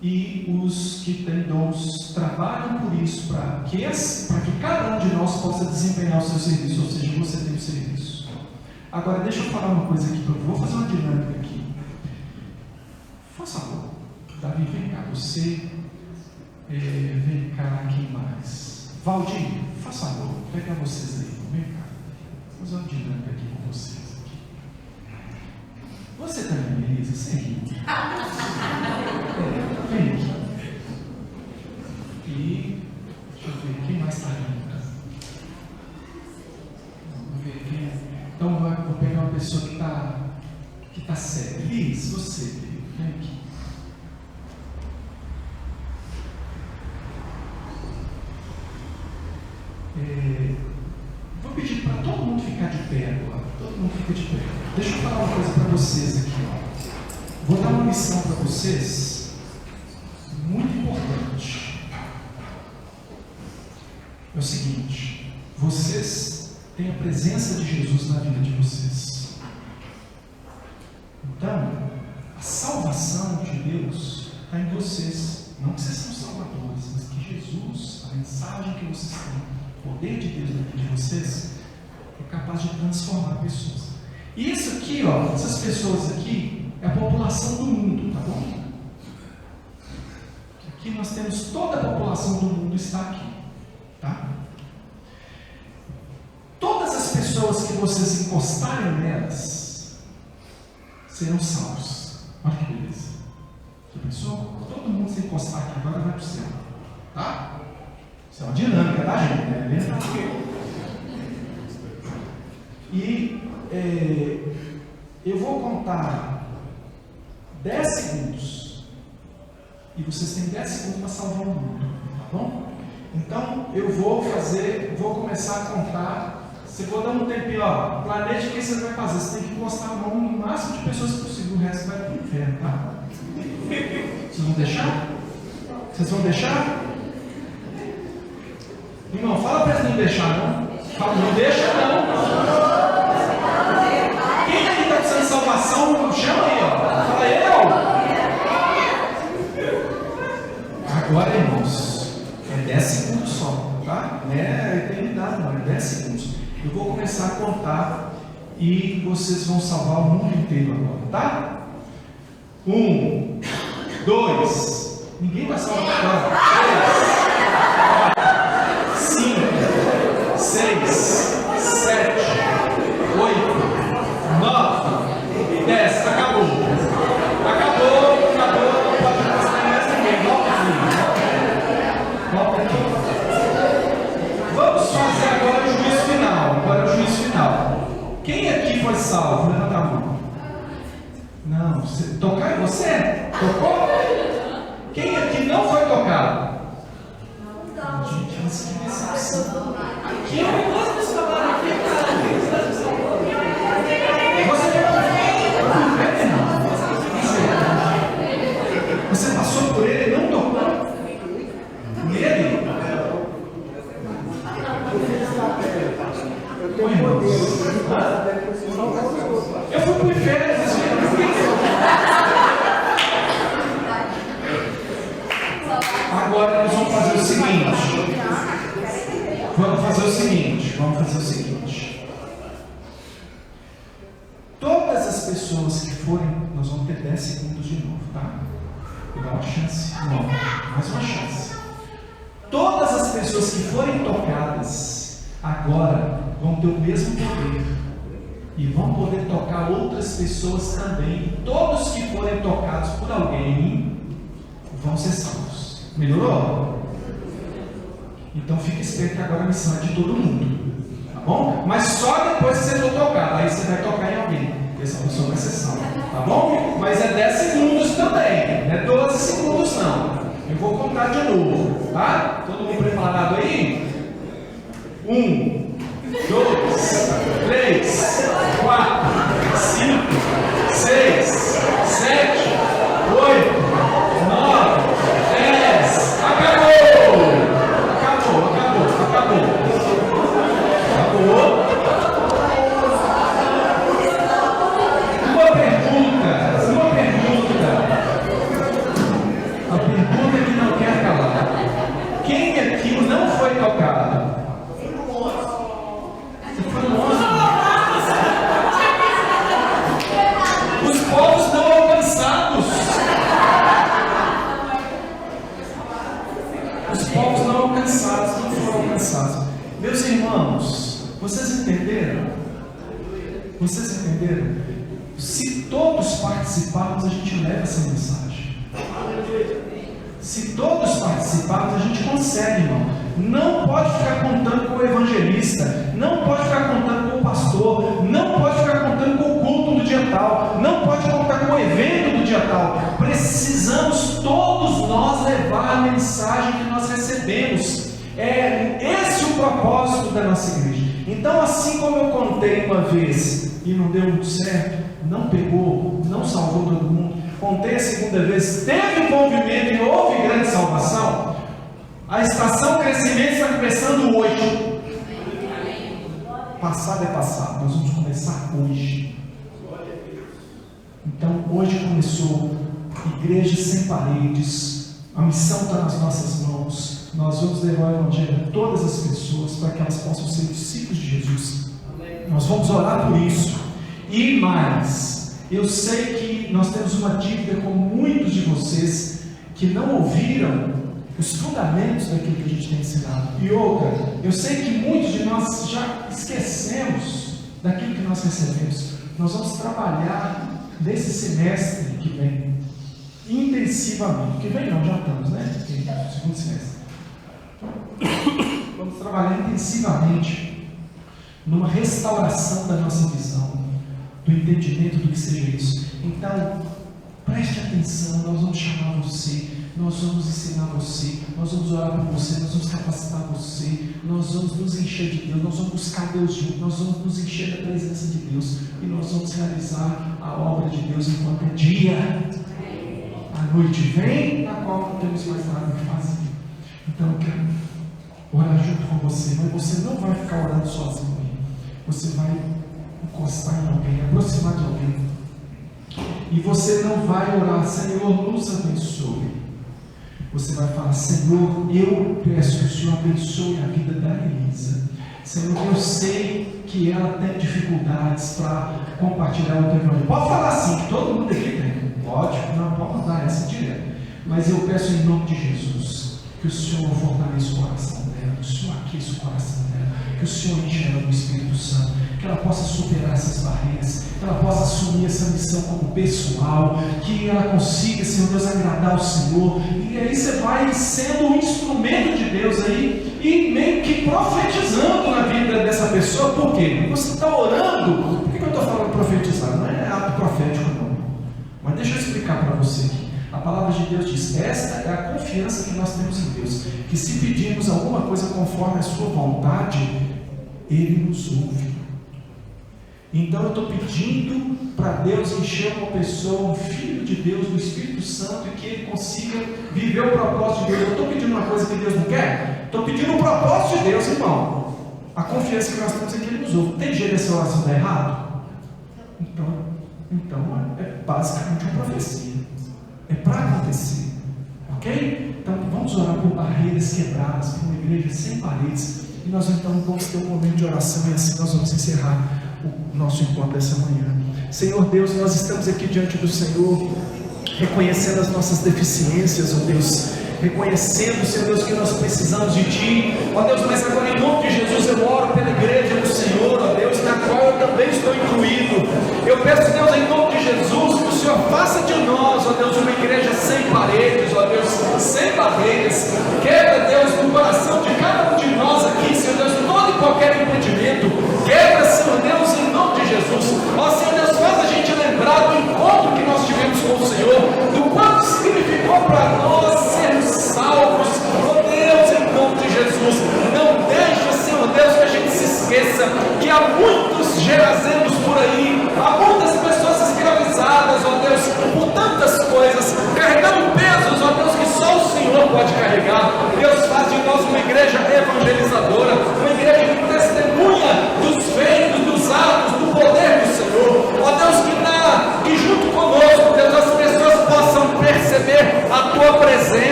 E os que têm dons trabalham por isso, para que cada um de nós possa desempenhar o seu serviço, ou seja, você tem o serviço. Agora, deixa eu falar uma coisa aqui, vou fazer uma dinâmica aqui. Faça favor. Davi, vem cá, você, vem cá, quem mais? Valdir, faça favor, vou pegar vocês aí, vem cá, vou fazer uma dinâmica aqui com vocês. Aqui. Você também, Elisa, você ri. Vem aqui. E, deixa eu ver, quem mais está rindo? Vamos ver quem é. Então, vou pegar uma pessoa que está séria. Liz, você, vem aqui. Vou pedir para todo mundo ficar de pé agora. Todo mundo fica de pé. Deixa eu falar uma coisa para vocês aqui. Vou dar uma missão para vocês muito importante. É o seguinte: vocês têm a presença de Jesus na vida de vocês. Então, a salvação de Deus está em vocês. Não que vocês são salvadores, mas que Jesus, a mensagem que vocês têm, o poder de Deus na vida de vocês é capaz de transformar pessoas. E isso aqui, ó, essas pessoas aqui, é a população do mundo, tá bom? Aqui nós temos toda a população do mundo está aqui, tá? Todas as pessoas que vocês encostarem nelas serão salvos. Olha que beleza. Já pensou? Todo mundo se encostar aqui agora vai para o céu, tá? Isso é uma dinâmica, tá, gente? E eu vou contar 10 segundos. E vocês têm 10 segundos para salvar o mundo, tá bom? Então eu vou começar a contar. Se for dar um tempinho, ó, planeje o que você vai fazer. Você tem que encostar a mão no máximo de pessoas possível. O resto vai para o inferno, tá? Vocês vão deixar? Vocês vão deixar? Irmão, fala para eles não deixar, não. Fala, não deixa, não. Quem aqui está precisando de salvação, chama aí, ó. Fala, eu. Agora, irmãos, é 10 segundos só, tá? Não é eternidade, não, é 10 segundos. Eu vou começar a contar e vocês vão salvar o mundo inteiro agora, tá? 1, 2, ninguém vai salvar agora. 3, 5, 6, 7, 8, 9, 10. Acabou. Não pode passar mais ninguém. Volta aqui. Vamos fazer agora o juízo final. Quem aqui foi salvo? Levanta a mão. Não, tocar em você? Tocou? Quem aqui não foi tocado? Gente, mas que decepção. Aqui é um negócio desse trabalho aqui, cara. Você passou por ele e não tocou? Nele? Eu fui pro inferno, agora nós vamos fazer o seguinte. Todas as pessoas que forem, nós vamos ter 10 segundos de novo, tá? Vou dar uma chance. Não, mais uma chance. Todas as pessoas que forem tocadas agora vão ter o mesmo poder e vão poder tocar outras pessoas também. Todos que forem tocados por alguém vão ser salvos. Melhorou? Então fique esperto que agora a missão é de todo mundo, tá bom? Mas só depois que você for tocado, aí você vai tocar em alguém, essa pessoa vai ser salva, tá bom? Mas é 10 segundos também, não é 12 segundos não. Eu vou contar de novo, tá? Todo mundo preparado aí? 1, 2, 3, 4, 5, 6, 7, 8, 9, 10. Acabou! Uma pergunta. A pergunta que não quer calar. Quem aqui não foi tocado? Você foi no ônibus? Os povos não alcançados. Os povos não alcançados, não foram alcançados. Meus irmãos, vocês entenderam? Vocês entenderam? Se todos participarmos, a gente leva essa mensagem. Se todos participarmos, a gente consegue, irmão. Não pode ficar contando com o evangelista, não pode ficar contando com o pastor, não pode ficar contando com o culto do dia tal, não pode contar com o evento do dia tal. Precisamos todos nós levar a mensagem que nós recebemos. É esse o propósito da nossa igreja. Então, assim como eu contei uma vez e não deu muito certo, não pegou, não salvou todo mundo, contei a segunda vez, teve envolvimento e houve grande salvação, a estação crescimento está começando hoje. Passado é passado, nós vamos começar hoje. Então, hoje começou Igreja Sem Paredes, a missão está nas nossas mãos. Nós vamos levar o Evangelho a todas as pessoas para que elas possam ser discípulos de Jesus. Nós vamos orar por isso. E mais, eu sei que nós temos uma dívida com muitos de vocês que não ouviram os fundamentos daquilo que a gente tem ensinado. E outra, eu sei que muitos de nós já esquecemos daquilo que nós recebemos. Nós vamos trabalhar nesse semestre que vem intensivamente. Que vem não, já estamos, né? Segundo semestre. Vamos trabalhar intensivamente numa restauração da nossa visão, do entendimento do que seja isso. Então, preste atenção, nós vamos chamar você, nós vamos ensinar você, nós vamos orar por você, nós vamos capacitar você, nós vamos nos encher de Deus, nós vamos buscar Deus junto, nós vamos nos encher da presença de Deus e nós vamos realizar a obra de Deus enquanto é dia. A noite vem, na qual não temos mais nada que fazer. Então eu quero orar junto com você, mas você não vai ficar orando sozinho aí. Você vai encostar em alguém, aproximar de alguém. E você não vai orar, Senhor, nos abençoe. Você vai falar, Senhor, eu peço que o Senhor abençoe a vida da Elisa. Senhor, eu sei que ela tem dificuldades para compartilhar o teu evangelho. Pode falar assim, que todo mundo aqui tem. Pode, não pode mandar essa direto. Mas eu peço em nome de Jesus que o Senhor fortaleça o coração dela, que o Senhor aqueça o coração dela, que o Senhor enche ela do Espírito Santo, que ela possa superar essas barreiras, que ela possa assumir essa missão como pessoal, que ela consiga, Senhor Deus, agradar o Senhor. E aí você vai sendo um instrumento de Deus aí e meio que profetizando na vida dessa pessoa. Por quê? Você está orando. Por que eu estou falando profetizar? Não é ato profético, não. Mas deixa eu explicar para você aqui. A palavra de Deus diz: esta é a confiança que nós temos em Deus, que se pedirmos alguma coisa conforme a sua vontade, Ele nos ouve. Então eu estou pedindo para Deus encher uma pessoa, um filho de Deus, do Espírito Santo, e que ele consiga viver o propósito de Deus. Eu estou pedindo uma coisa que Deus não quer? Estou pedindo o propósito de Deus, irmão. A confiança que nós temos é que Ele nos ouve. Tem jeito dessa oração dar errado? Então é basicamente uma profecia. É para acontecer. Ok? Então vamos orar por barreiras quebradas, por uma igreja sem paredes. E nós então vamos ter um momento de oração e assim nós vamos encerrar o nosso encontro essa manhã. Senhor Deus, nós estamos aqui diante do Senhor, reconhecendo as nossas deficiências, ó Deus, reconhecendo, Senhor Deus, que nós precisamos de Ti, ó Deus, mas agora em nome de Jesus eu oro pela igreja do Senhor, ó Deus, na qual eu também estou incluído. Eu peço, Deus, em nome de Jesus, que o Senhor faça de nós, ó Deus, uma igreja sem paredes, ó Deus, sem barreiras. Quebra, Deus, no coração de cada um de nós aqui, Senhor Deus, todo e qualquer impedimento.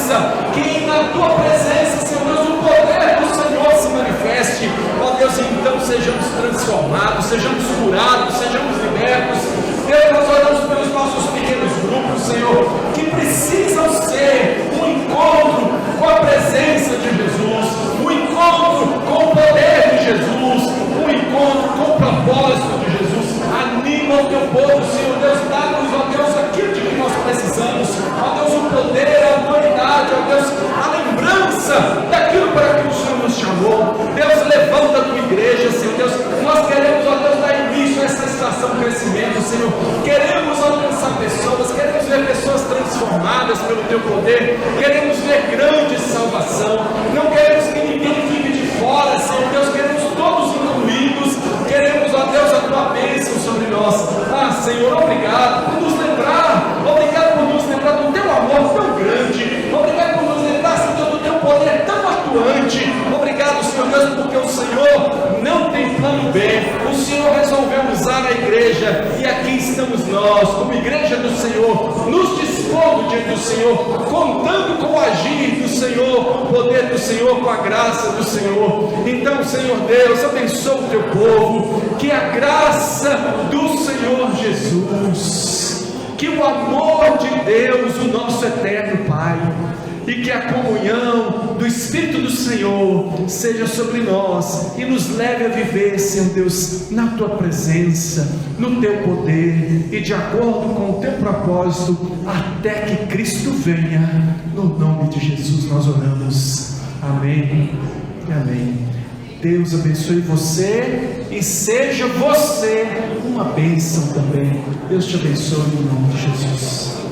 lembrança, que na tua presença, Senhor Deus, o poder do Senhor se manifeste. Ó Deus, então sejamos transformados, sejamos curados, sejamos libertos. Deus, nós oramos pelos nossos pequenos grupos, Senhor, que precisam ser um encontro com a presença de Jesus, um encontro com o poder de Jesus, um encontro com o propósito de Jesus. Anima o teu povo, Senhor Deus, dá-nos, ó Deus, aquilo de que nós precisamos, ó Deus, o poder, a autoridade, ó Deus, a lembrança daquilo para que o Senhor nos chamou. Deus, levanta a tua igreja, Senhor Deus, nós queremos, ó Deus, dar início a essa estação de crescimento, Senhor, queremos alcançar pessoas, queremos ver pessoas transformadas pelo teu poder, queremos ver grande salvação, não queremos que ninguém fique de fora, Senhor Deus, queremos todos incluídos, queremos, ó Deus, a tua bênção sobre nós. Senhor, obrigado por nos lembrar, obrigado por nos lembrar do teu amor tão grande, obrigado por nos lembrar, Senhor, do teu poder tão atuante. Obrigado, Senhor Deus, porque o Senhor não tem plano B, o Senhor resolveu usar a igreja, e aqui estamos nós, como igreja do Senhor, nos dispondo diante do Senhor, contando com o agir do Senhor, com o poder do Senhor, com a graça do Senhor. Então, Senhor Deus, abençoa o teu povo, que a graça do Senhor Jesus, que o amor de Deus, o nosso eterno Pai, e que a comunhão do Espírito do Senhor seja sobre nós e nos leve a viver, Senhor Deus, na tua presença, no teu poder e de acordo com o teu propósito, até que Cristo venha. No nome de Jesus nós oramos. Amém e amém. Deus abençoe você e seja você uma bênção também. Deus te abençoe no nome de Jesus.